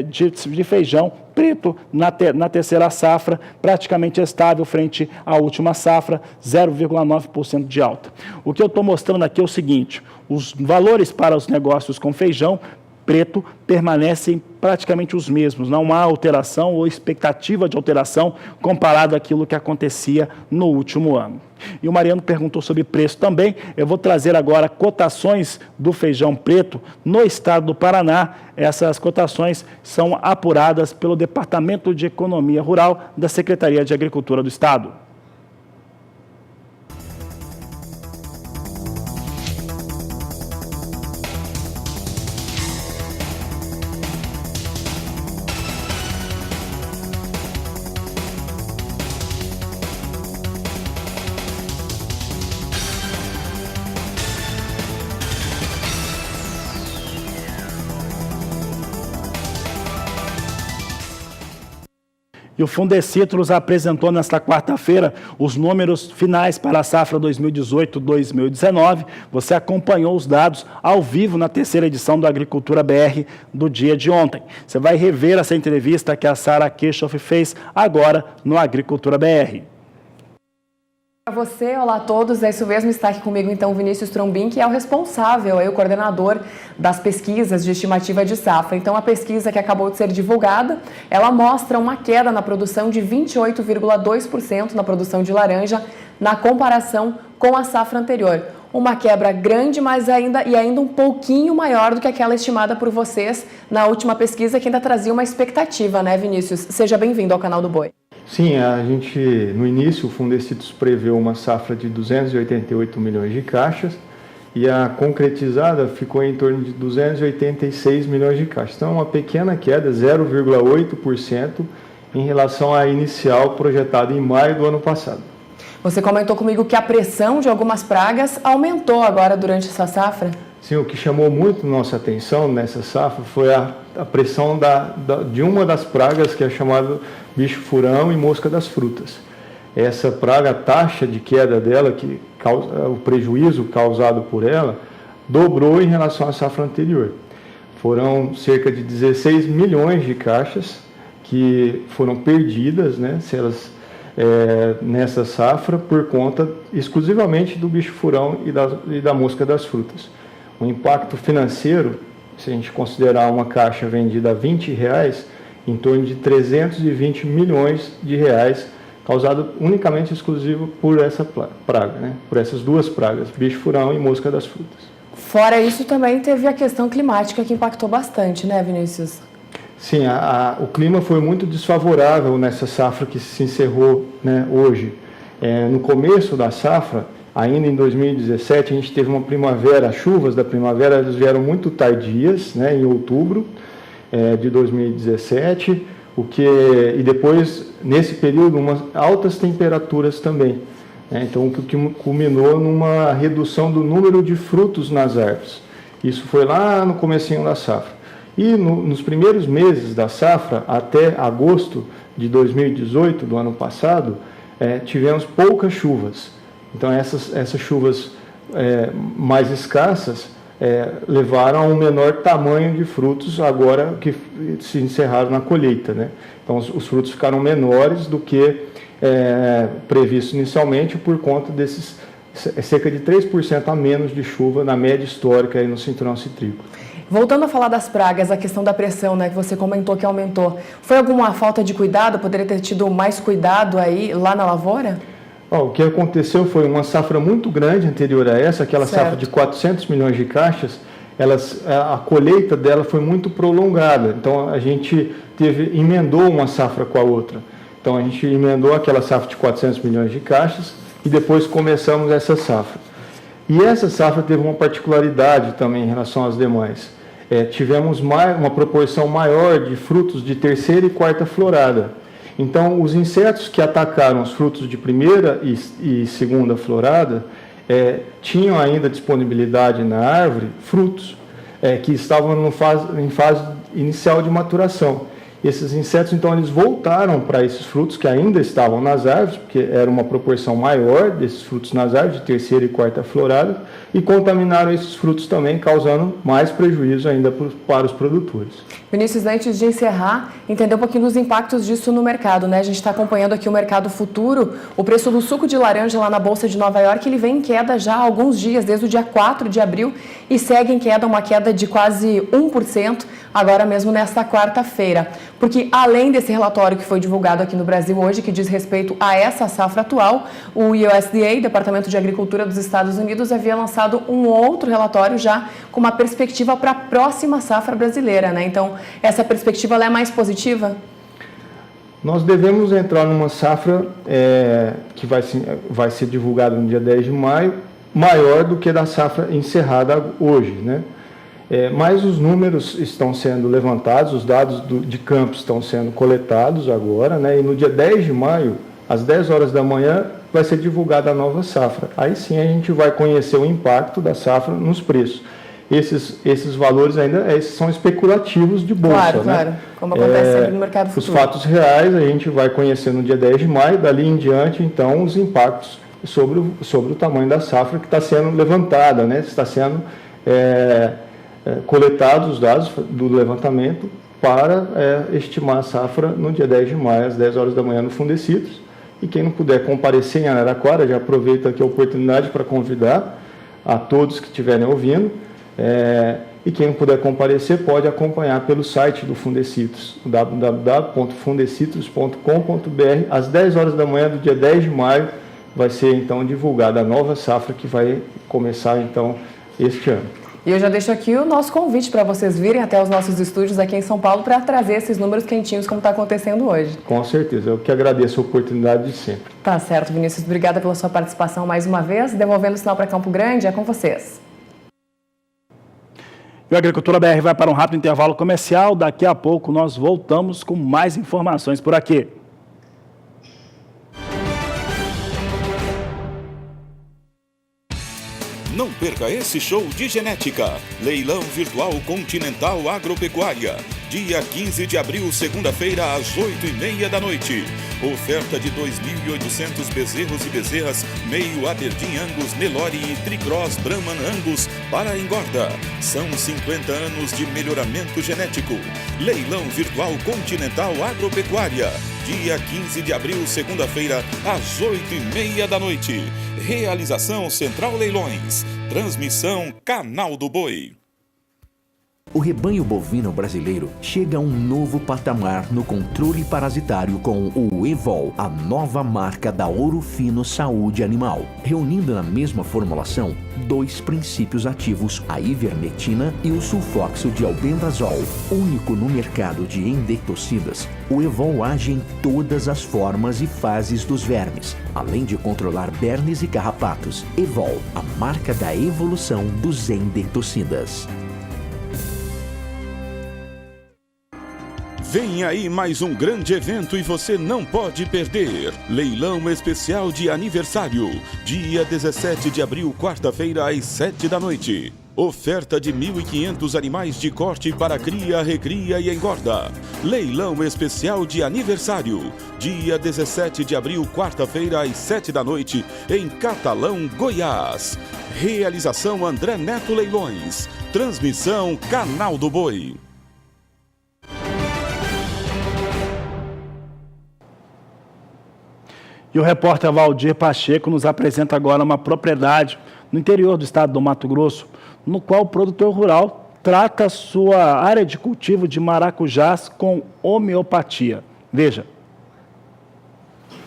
de feijão preto na terceira safra, praticamente estável frente à última safra, 0,9% de alta. O que eu estou mostrando aqui é o seguinte: os valores para os negócios com feijão preto permanecem praticamente os mesmos, não há alteração ou expectativa de alteração comparado àquilo que acontecia no último ano. E o Mariano perguntou sobre preço também. Eu vou trazer agora cotações do feijão preto no estado do Paraná. Essas cotações são apuradas pelo Departamento de Economia Rural da Secretaria de Agricultura do Estado. E o Fundecitrus apresentou nesta quarta-feira os números finais para a safra 2018-2019. Você acompanhou os dados ao vivo na terceira edição do Agricultura BR do dia de ontem. Você vai rever essa entrevista que a Sara Kirchhoff fez agora no Agricultura BR. Para você, olá a todos, é isso mesmo, está aqui comigo então o Vinícius Trombin, que é o responsável, o coordenador das pesquisas de estimativa de safra. Então a pesquisa que acabou de ser divulgada, ela mostra uma queda na produção de 28,2% na produção de laranja na comparação com a safra anterior. Uma quebra grande, mas ainda um pouquinho maior do que aquela estimada por vocês na última pesquisa, que ainda trazia uma expectativa, né, Vinícius? Seja bem-vindo ao canal do Boi. Sim, a gente, no início, o Fundecitrus preveu uma safra de 288 milhões de caixas e a concretizada ficou em torno de 286 milhões de caixas. Então, uma pequena queda, 0,8% em relação à inicial projetada em maio do ano passado. Você comentou comigo que a pressão de algumas pragas aumentou agora durante essa safra? Sim, o que chamou muito nossa atenção nessa safra foi a pressão de uma das pragas, que é chamada bicho furão e mosca das frutas. Essa praga, a taxa de queda dela, o prejuízo causado por ela, dobrou em relação à safra anterior. Foram cerca de 16 milhões de caixas que foram perdidas, né, nessa safra por conta exclusivamente do bicho furão e da mosca das frutas. O impacto financeiro, se a gente considerar uma caixa vendida a R$20, em torno de 320 milhões de reais, causado unicamente exclusivo por essa praga, né? Por essas duas pragas, bicho furão e mosca das frutas. Fora isso, também teve a questão climática que impactou bastante, né, Vinícius? Sim, o clima foi muito desfavorável nessa safra que se encerrou, né, hoje. No começo da safra, ainda em 2017, a gente teve uma primavera, as chuvas da primavera elas vieram muito tardias, né, em outubro de 2017, e depois, nesse período, umas altas temperaturas também. Então, o que culminou numa redução do número de frutos nas árvores. Isso foi lá no comecinho da safra. E nos primeiros meses da safra, até agosto de 2018, do ano passado, tivemos poucas chuvas. Então, essas chuvas mais escassas levaram a um menor tamanho de frutos agora que se encerraram na colheita, né? Então, os frutos ficaram menores do que previsto inicialmente por conta desses cerca de 3% a menos de chuva na média histórica aí no cinturão citrícola. Voltando a falar das pragas, a questão da pressão, né, que você comentou que aumentou, foi alguma falta de cuidado? Poderia ter tido mais cuidado aí lá na lavoura? O que aconteceu foi uma safra muito grande anterior a essa, aquela certo. Safra de 400 milhões de caixas, a colheita dela foi muito prolongada, então a gente emendou uma safra com a outra. Então a gente emendou aquela safra de 400 milhões de caixas e depois começamos essa safra. E essa safra teve uma particularidade também em relação às demais. Tivemos uma proporção maior de frutos de terceira e quarta florada. Então, os insetos que atacaram os frutos de primeira e segunda florada tinham ainda disponibilidade na árvore frutos que estavam em fase inicial de maturação. Esses insetos, então, eles voltaram para esses frutos que ainda estavam nas árvores, porque era uma proporção maior desses frutos nas árvores, de terceira e quarta florada, e contaminaram esses frutos também, causando mais prejuízo ainda para os produtores. Vinícius, antes de encerrar, entender um pouquinho dos impactos disso no mercado, né? A gente está acompanhando aqui o mercado futuro, o preço do suco de laranja lá na Bolsa de Nova York, ele vem em queda já há alguns dias, desde o dia 4 de abril, e segue em queda, uma queda de quase 1%, agora mesmo nesta quarta-feira. Porque além desse relatório que foi divulgado aqui no Brasil hoje, que diz respeito a essa safra atual, o USDA, Departamento de Agricultura dos Estados Unidos, havia lançado um outro relatório já com uma perspectiva para a próxima safra brasileira, né? Então, essa perspectiva ela é mais positiva? Nós devemos entrar numa safra que vai ser divulgada no dia 10 de maio, maior do que da safra encerrada hoje, né? Mas os números estão sendo levantados, os dados de campo estão sendo coletados agora, né? E no dia 10 de maio, às 10 horas da manhã, vai ser divulgada a nova safra. Aí sim a gente vai conhecer o impacto da safra nos preços. Esses valores ainda são especulativos de bolsa, claro, né? Claro, como acontece sempre no mercado futuro. Os fatos reais a gente vai conhecer no dia 10 de maio, dali em diante, então, os impactos sobre o tamanho da safra que está sendo levantada, né? Está sendo coletados os dados do levantamento para estimar a safra no dia 10 de maio, às 10 horas da manhã, no Fundecitrus. E quem não puder comparecer em Araraquara, já aproveito aqui a oportunidade para convidar a todos que estiverem ouvindo. E quem não puder comparecer pode acompanhar pelo site do Fundecitrus, www.fundecitrus.com.br. Às 10 horas da manhã do dia 10 de maio vai ser então divulgada a nova safra que vai começar então este ano. E eu já deixo aqui o nosso convite para vocês virem até os nossos estúdios aqui em São Paulo para trazer esses números quentinhos como está acontecendo hoje. Com certeza, eu que agradeço a oportunidade de sempre. Tá certo, Vinícius. Obrigada pela sua participação mais uma vez. Devolvendo o sinal para Campo Grande, é com vocês. E o Agricultura BR vai para um rápido intervalo comercial. Daqui a pouco nós voltamos com mais informações por aqui. Não perca esse show de genética. Leilão Virtual Continental Agropecuária. Dia 15 de abril, segunda-feira, às 8h30 da noite. Oferta de 2.800 bezerros e bezerras, meio Aberdeen Angus, Nelore e Tricross Brahman Angus para engorda. São 50 anos de melhoramento genético. Leilão Virtual Continental Agropecuária. Dia 15 de abril, segunda-feira, às 8h30 da noite. Realização Central Leilões. Transmissão Canal do Boi. O rebanho bovino brasileiro chega a um novo patamar no controle parasitário com o Evol, a nova marca da Ouro Fino Saúde Animal, reunindo na mesma formulação dois princípios ativos, a ivermectina e o sulfóxido de albendazol. Único no mercado de endectocidas, o Evol age em todas as formas e fases dos vermes, além de controlar bernes e carrapatos. Evol, a marca da evolução dos endectocidas. Vem aí mais um grande evento e você não pode perder. Leilão especial de aniversário. Dia 17 de abril, quarta-feira, às 7 da noite. Oferta de 1.500 animais de corte para cria, recria e engorda. Leilão especial de aniversário. Dia 17 de abril, quarta-feira, às 7 da noite, em Catalão, Goiás. Realização André Neto Leilões. Transmissão Canal do Boi. E o repórter Valdir Pacheco nos apresenta agora uma propriedade no interior do estado do Mato Grosso, no qual o produtor rural trata sua área de cultivo de maracujás com homeopatia. Veja.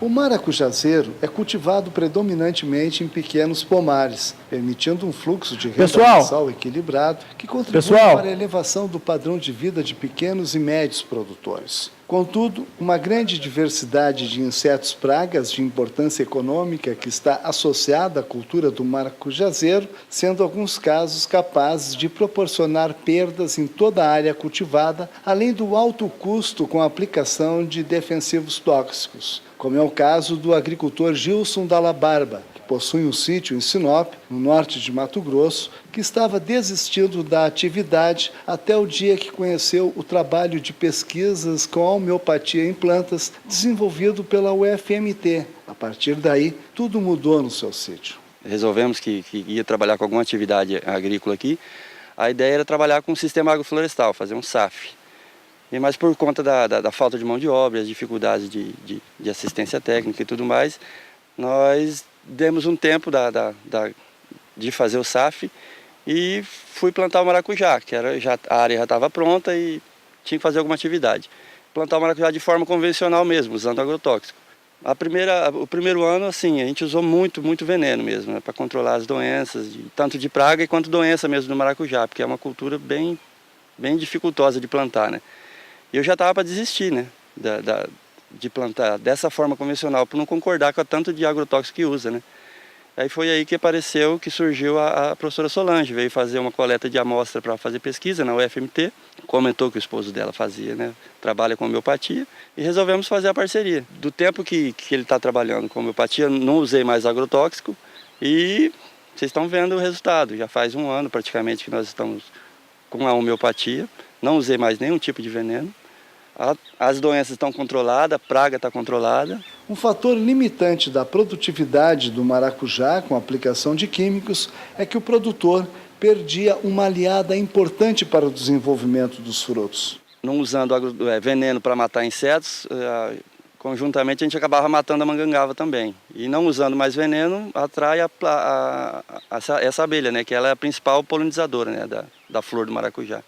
O maracujazeiro é cultivado predominantemente em pequenos pomares, permitindo um fluxo de renda mensal equilibrado que contribui para a elevação do padrão de vida de pequenos e médios produtores. Contudo, uma grande diversidade de insetos pragas de importância econômica que está associada à cultura do maracujazeiro, sendo alguns casos capazes de proporcionar perdas em toda a área cultivada, além do alto custo com a aplicação de defensivos tóxicos, como é o caso do agricultor Gilson Dalla Barba, que possui um sítio em Sinop, no norte de Mato Grosso, que estava desistindo da atividade até o dia que conheceu o trabalho de pesquisas com a homeopatia em plantas desenvolvido pela UFMT. A partir daí, tudo mudou no seu sítio. Resolvemos que ia trabalhar com alguma atividade agrícola aqui. A ideia era trabalhar com o sistema agroflorestal, fazer um SAF. Mas por conta da falta de mão de obra, as dificuldades de assistência técnica e tudo mais, nós demos um tempo de fazer o SAF e fui plantar o maracujá, que a área já estava pronta e tinha que fazer alguma atividade. Plantar o maracujá de forma convencional mesmo, usando agrotóxico. O primeiro ano, assim, a gente usou muito veneno mesmo, né, para controlar as doenças, tanto de praga quanto doença mesmo do maracujá, porque é uma cultura bem dificultosa de plantar, né. E eu já estava para desistir, né, de plantar dessa forma convencional, por não concordar com a tanto de agrotóxico que usa, né. Aí foi aí que surgiu a professora Solange, veio fazer uma coleta de amostra para fazer pesquisa na UFMT, comentou que o esposo dela fazia, né, trabalha com homeopatia, e resolvemos fazer a parceria. Do tempo que ele está trabalhando com homeopatia, não usei mais agrotóxico, e vocês estão vendo o resultado. Já faz um ano praticamente que nós estamos com a homeopatia, não usei mais nenhum tipo de veneno. As doenças estão controladas, a praga está controlada. Um fator limitante da produtividade do maracujá com a aplicação de químicos é que o produtor perdia uma aliada importante para o desenvolvimento dos frutos. Não usando veneno para matar insetos, conjuntamente a gente acabava matando a mangangava também. E não usando mais veneno, atrai essa abelha, né, que ela é a principal polinizadora, né, da flor do maracujá.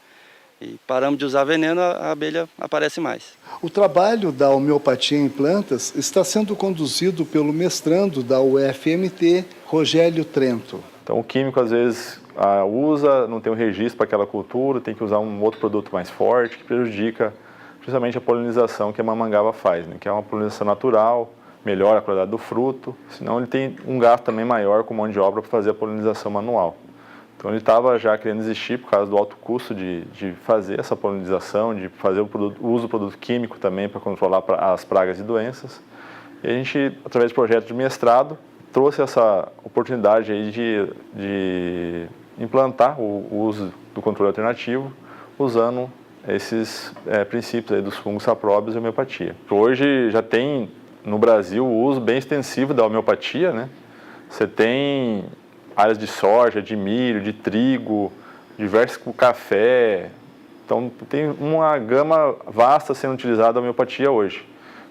E paramos de usar veneno, a abelha aparece mais. O trabalho da homeopatia em plantas está sendo conduzido pelo mestrando da UFMT, Rogério Trento. Então o químico às vezes usa, não tem um registro para aquela cultura, tem que usar um outro produto mais forte, que prejudica principalmente a polinização que a mamangava faz, né? Que é uma polinização natural, melhora a qualidade do fruto, senão ele tem um gasto também maior com mão de obra para fazer a polinização manual. Então ele estava já querendo desistir por causa do alto custo de fazer essa polinização, de fazer o uso do produto químico também para controlar as pragas e doenças. E a gente, através do projeto de mestrado, trouxe essa oportunidade aí de implantar o uso do controle alternativo usando esses princípios aí dos fungos sapróbios e homeopatia. Hoje já tem no Brasil o uso bem extensivo da homeopatia, né? Você tem áreas de soja, de milho, de trigo, diversos com café. Então tem uma gama vasta sendo utilizada a homeopatia hoje.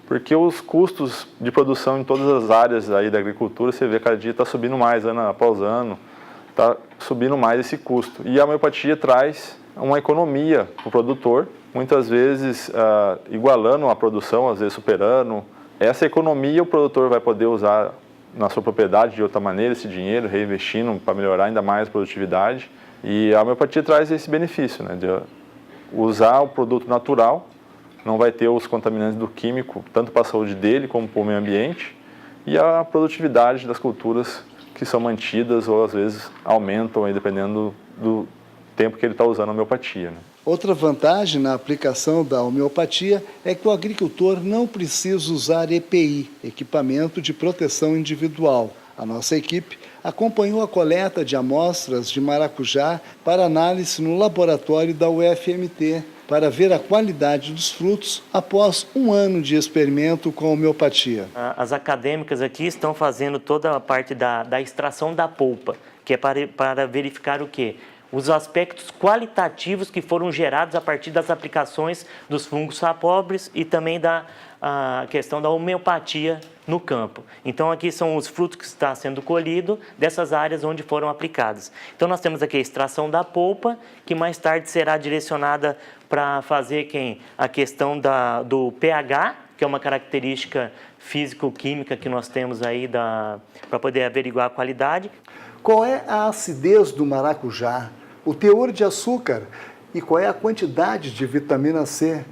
Porque os custos de produção em todas as áreas aí da agricultura, você vê cada dia está subindo mais, ano após ano, está subindo mais esse custo. E a homeopatia traz uma economia para o produtor, muitas vezes igualando a produção, às vezes superando. Essa economia o produtor vai poder usar na sua propriedade de outra maneira, esse dinheiro, reinvestindo para melhorar ainda mais a produtividade. E a homeopatia traz esse benefício, né, de usar o produto natural, não vai ter os contaminantes do químico, tanto para a saúde dele como para o meio ambiente, e a produtividade das culturas que são mantidas ou às vezes aumentam, aí, dependendo do tempo que ele está usando a homeopatia, né. Outra vantagem na aplicação da homeopatia é que o agricultor não precisa usar EPI, equipamento de proteção individual. A nossa equipe acompanhou a coleta de amostras de maracujá para análise no laboratório da UFMT, para ver a qualidade dos frutos após um ano de experimento com homeopatia. As acadêmicas aqui estão fazendo toda a parte da extração da polpa, que é para verificar o quê? Os aspectos qualitativos que foram gerados a partir das aplicações dos fungos sapróbios e também da questão da homeopatia no campo. Então aqui são os frutos que estão sendo colhidos dessas áreas onde foram aplicados. Então nós temos aqui a extração da polpa, que mais tarde será direcionada para fazer a questão do pH, que é uma característica físico-química que nós temos aí para poder averiguar a qualidade. Qual é a acidez do maracujá, o teor de açúcar e qual é a quantidade de vitamina C?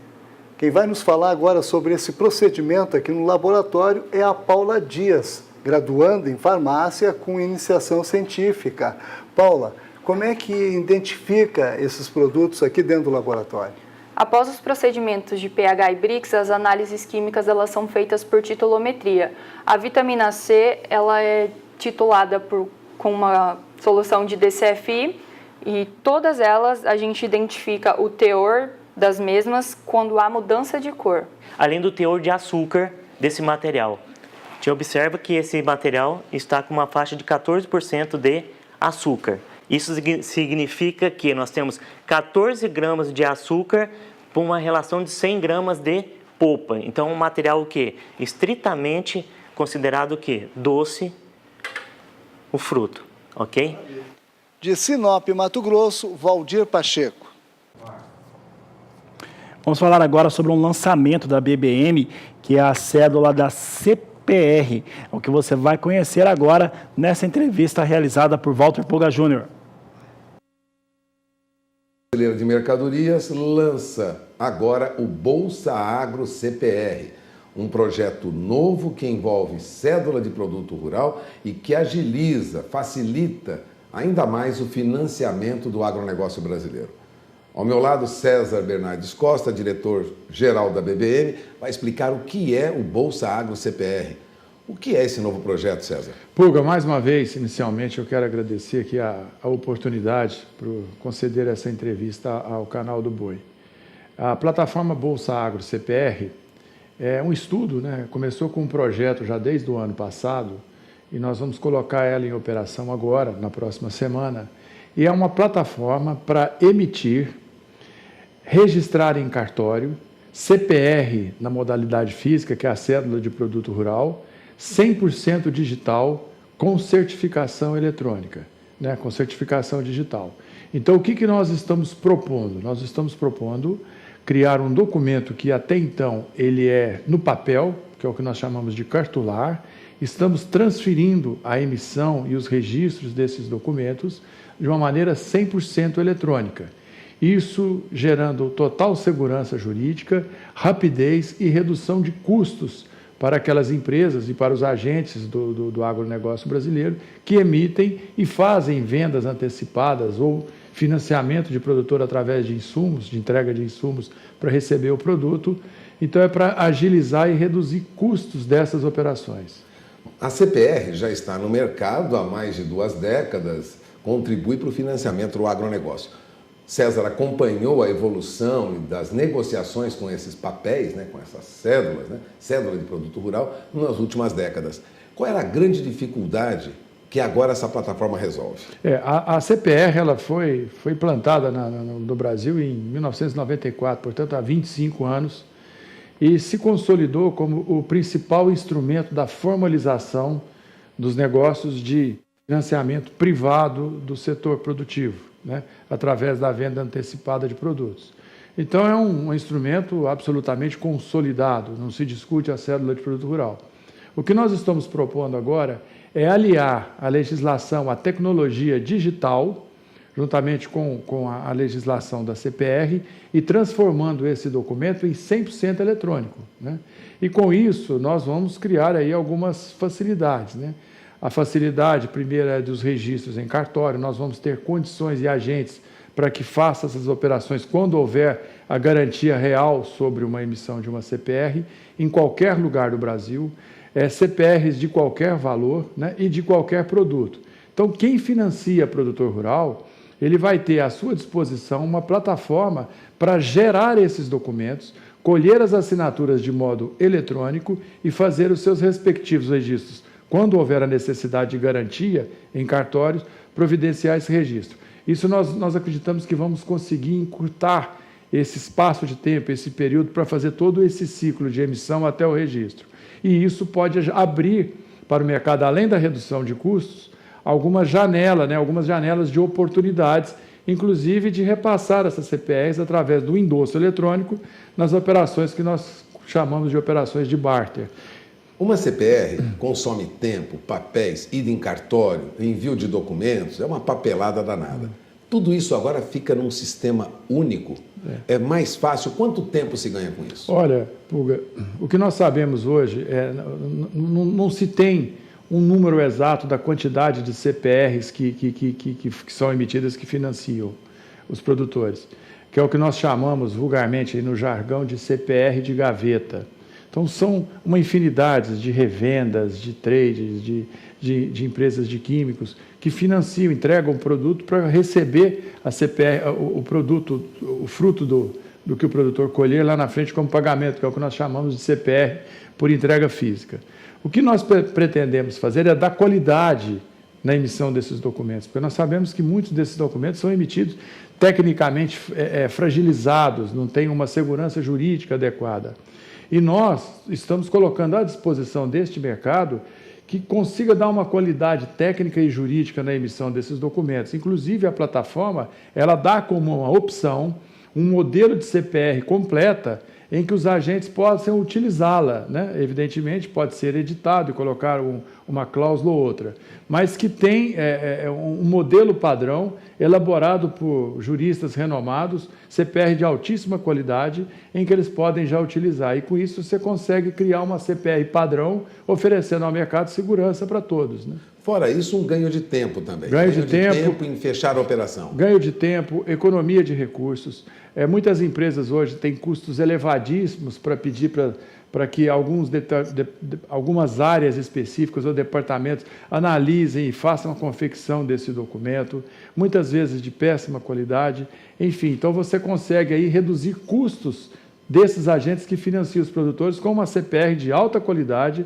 Quem vai nos falar agora sobre esse procedimento aqui no laboratório é a Paula Dias, graduanda em farmácia com iniciação científica. Paula, como é que identifica esses produtos aqui dentro do laboratório? Após os procedimentos de pH e Brix, as análises químicas elas são feitas por titulometria. A vitamina C ela é titulada com uma solução de DCFI e todas elas a gente identifica o teor das mesmas quando há mudança de cor. Além do teor de açúcar desse material. A gente observa que esse material está com uma faixa de 14% de açúcar. Isso significa que nós temos 14 gramas de açúcar por uma relação de 100 gramas de polpa. Então, um material o quê? Estritamente considerado o quê? Doce, o fruto, ok? De Sinop, Mato Grosso, Valdir Pacheco. Vamos falar agora sobre um lançamento da BBM, que é a cédula da CPR. É o que você vai conhecer agora nessa entrevista realizada por Walter Puga Júnior. Brasileira de Mercadorias lança agora o Bolsa Agro CPR, um projeto novo que envolve cédula de produto rural e que agiliza, facilita ainda mais o financiamento do agronegócio brasileiro. Ao meu lado, César Bernardes Costa, diretor-geral da BBM, vai explicar o que é o Bolsa Agro CPR. O que é esse novo projeto, César? Puga, mais uma vez, inicialmente, eu quero agradecer aqui a oportunidade por conceder essa entrevista ao canal do Boi. A plataforma Bolsa Agro CPR é um estudo, né? Começou com um projeto já desde o ano passado e nós vamos colocar ela em operação agora, na próxima semana. E é uma plataforma para emitir, registrar em cartório, CPR na modalidade física, que é a cédula de produto rural, 100% digital, com certificação eletrônica, né? Com certificação digital. Então, o que nós estamos propondo? Nós estamos propondo criar um documento que até então ele é no papel, que é o que nós chamamos de cartular. Estamos transferindo a emissão e os registros desses documentos de uma maneira 100% eletrônica. Isso gerando total segurança jurídica, rapidez e redução de custos para aquelas empresas e para os agentes do agronegócio brasileiro que emitem e fazem vendas antecipadas ou financiamento de produtor através de insumos, de entrega de insumos para receber o produto. Então, é para agilizar e reduzir custos dessas operações. A CPR já está no mercado há mais de 2 décadas, contribui para o financiamento do agronegócio. César acompanhou a evolução das negociações com esses papéis, né, com essas cédulas, né, cédula de produto rural, nas últimas décadas. Qual era a grande dificuldade que agora essa plataforma resolve? A CPR ela foi plantada no Brasil em 1994, portanto há 25 anos, e se consolidou como o principal instrumento da formalização dos negócios de financiamento privado do setor produtivo, né, através da venda antecipada de produtos. Então, é um instrumento absolutamente consolidado, não se discute a cédula de produto rural. O que nós estamos propondo agora é aliar a legislação à tecnologia digital, juntamente com a legislação da CPR, e transformando esse documento em 100% eletrônico, né? E com isso, nós vamos criar aí algumas facilidades, né? A facilidade, primeira, é dos registros em cartório. Nós vamos ter condições e agentes para que faça essas operações quando houver a garantia real sobre uma emissão de uma CPR em qualquer lugar do Brasil, CPRs de qualquer valor, né, e de qualquer produto. Então, quem financia produtor rural, ele vai ter à sua disposição uma plataforma para gerar esses documentos, colher as assinaturas de modo eletrônico e fazer os seus respectivos registros. Quando houver a necessidade de garantia em cartórios, providenciar esse registro. Isso nós acreditamos que vamos conseguir encurtar esse espaço de tempo, esse período, para fazer todo esse ciclo de emissão até o registro. E isso pode abrir para o mercado, além da redução de custos, algumas janelas de oportunidades, inclusive de repassar essas CPRs através do endosso eletrônico nas operações que nós chamamos de operações de barter. Uma CPR consome tempo, papéis, ida em cartório, envio de documentos, é uma papelada danada. Tudo isso agora fica num sistema único. É mais fácil. Quanto tempo se ganha com isso? Olha, Puga, o que nós sabemos hoje não se tem um número exato da quantidade de CPRs que são emitidas que financiam os produtores, que é o que nós chamamos vulgarmente no jargão de CPR de gaveta. Então, Então, são uma infinidade de revendas, de trades, de empresas de químicos que financiam, entregam o produto para receber a CPR, o produto, o fruto do que o produtor colher lá na frente como pagamento, que é o que nós chamamos de CPR por entrega física. O que nós pretendemos fazer é dar qualidade na emissão desses documentos, porque nós sabemos que muitos desses documentos são emitidos tecnicamente fragilizados, não têm uma segurança jurídica adequada. E nós estamos colocando à disposição deste mercado que consiga dar uma qualidade técnica e jurídica na emissão desses documentos. Inclusive, a plataforma, ela dá como uma opção um modelo de CPR completa em que os agentes possam utilizá-la, né? Evidentemente, pode ser editado e colocar uma cláusula ou outra, mas que tem um modelo padrão elaborado por juristas renomados, CPR de altíssima qualidade, em que eles podem já utilizar. E com isso você consegue criar uma CPR padrão, oferecendo ao mercado segurança para todos, né? Fora isso, um ganho de tempo também. Ganho de tempo em fechar a operação. Ganho de tempo, economia de recursos. Muitas empresas hoje têm custos elevadíssimos para pedir para que algumas áreas específicas ou departamentos analisem e façam a confecção desse documento, muitas vezes de péssima qualidade. Enfim, então você consegue aí reduzir custos desses agentes que financiam os produtores com uma CPR de alta qualidade,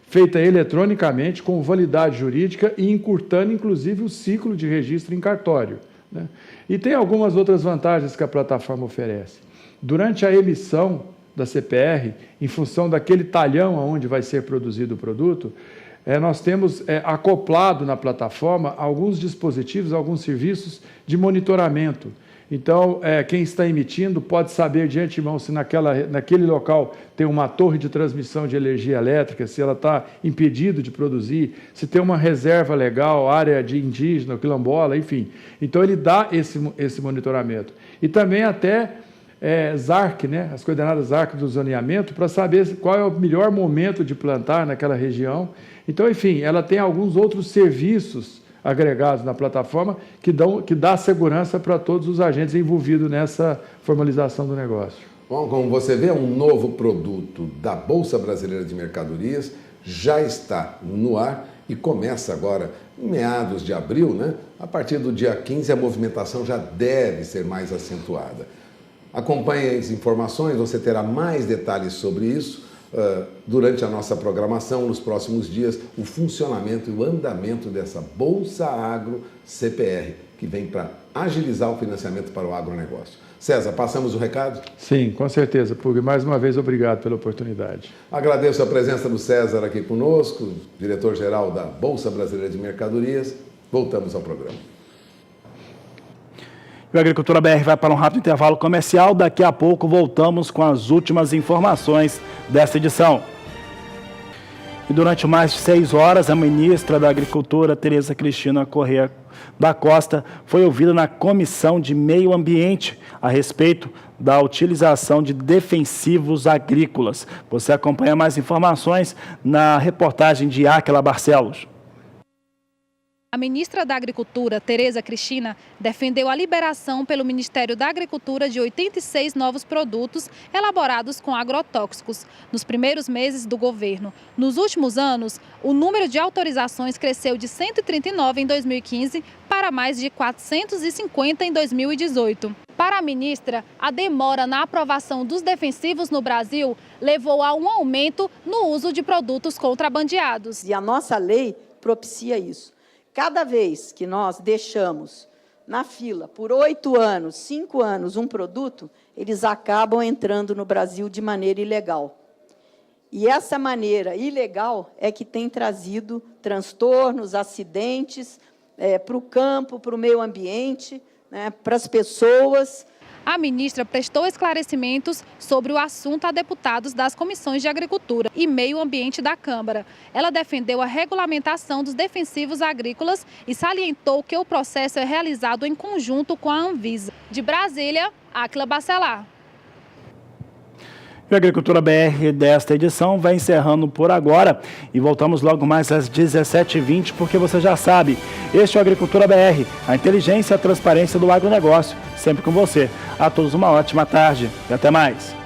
feita eletronicamente, com validade jurídica e encurtando, inclusive, o ciclo de registro em cartório, né? E tem algumas outras vantagens que a plataforma oferece. Durante a emissão da CPR, em função daquele talhão onde vai ser produzido o produto, nós temos acoplado na plataforma alguns dispositivos, alguns serviços de monitoramento. Então, quem está emitindo pode saber de antemão se naquele local tem uma torre de transmissão de energia elétrica, se ela está impedido de produzir, se tem uma reserva legal, área de indígena, quilombola, enfim. Então, ele dá esse monitoramento. E também até ZARC, né, as coordenadas ZARC do zoneamento, para saber qual é o melhor momento de plantar naquela região. Então, enfim, ela tem alguns outros serviços agregados na plataforma que dá segurança para todos os agentes envolvidos nessa formalização do negócio. Bom, como você vê, um novo produto da Bolsa Brasileira de Mercadorias já está no ar e começa agora em meados de abril, né? A partir do dia 15 a movimentação já deve ser mais acentuada. Acompanhe as informações, você terá mais detalhes sobre isso durante a nossa programação, nos próximos dias, o funcionamento e o andamento dessa Bolsa Agro CPR, que vem para agilizar o financiamento para o agronegócio. César, passamos o recado? Sim, com certeza, Pug. Mais uma vez, obrigado pela oportunidade. Agradeço a presença do César aqui conosco, diretor-geral da Bolsa Brasileira de Mercadorias. Voltamos ao programa. E o Agricultura BR vai para um rápido intervalo comercial. Daqui a pouco voltamos com as últimas informações desta edição. E durante mais de 6 horas, a ministra da Agricultura, Tereza Cristina Corrêa da Costa, foi ouvida na Comissão de Meio Ambiente a respeito da utilização de defensivos agrícolas. Você acompanha mais informações na reportagem de Áquila Barcelos. A ministra da Agricultura, Tereza Cristina, defendeu a liberação pelo Ministério da Agricultura de 86 novos produtos elaborados com agrotóxicos nos primeiros meses do governo. Nos últimos anos, o número de autorizações cresceu de 139 em 2015 para mais de 450 em 2018. Para a ministra, a demora na aprovação dos defensivos no Brasil levou a um aumento no uso de produtos contrabandeados. E a nossa lei propicia isso. Cada vez que nós deixamos na fila por 8 anos, 5 anos, um produto, eles acabam entrando no Brasil de maneira ilegal. E essa maneira ilegal é que tem trazido transtornos, acidentes para o campo, para o meio ambiente, né, para as pessoas. A ministra prestou esclarecimentos sobre o assunto a deputados das comissões de Agricultura e Meio Ambiente da Câmara. Ela defendeu a regulamentação dos defensivos agrícolas e salientou que o processo é realizado em conjunto com a Anvisa. De Brasília, Áquila Bacelar. E a Agricultura BR desta edição vai encerrando por agora e voltamos logo mais às 17h20, porque você já sabe, este é o Agricultura BR, a inteligência e a transparência do agronegócio, sempre com você. A todos uma ótima tarde e até mais.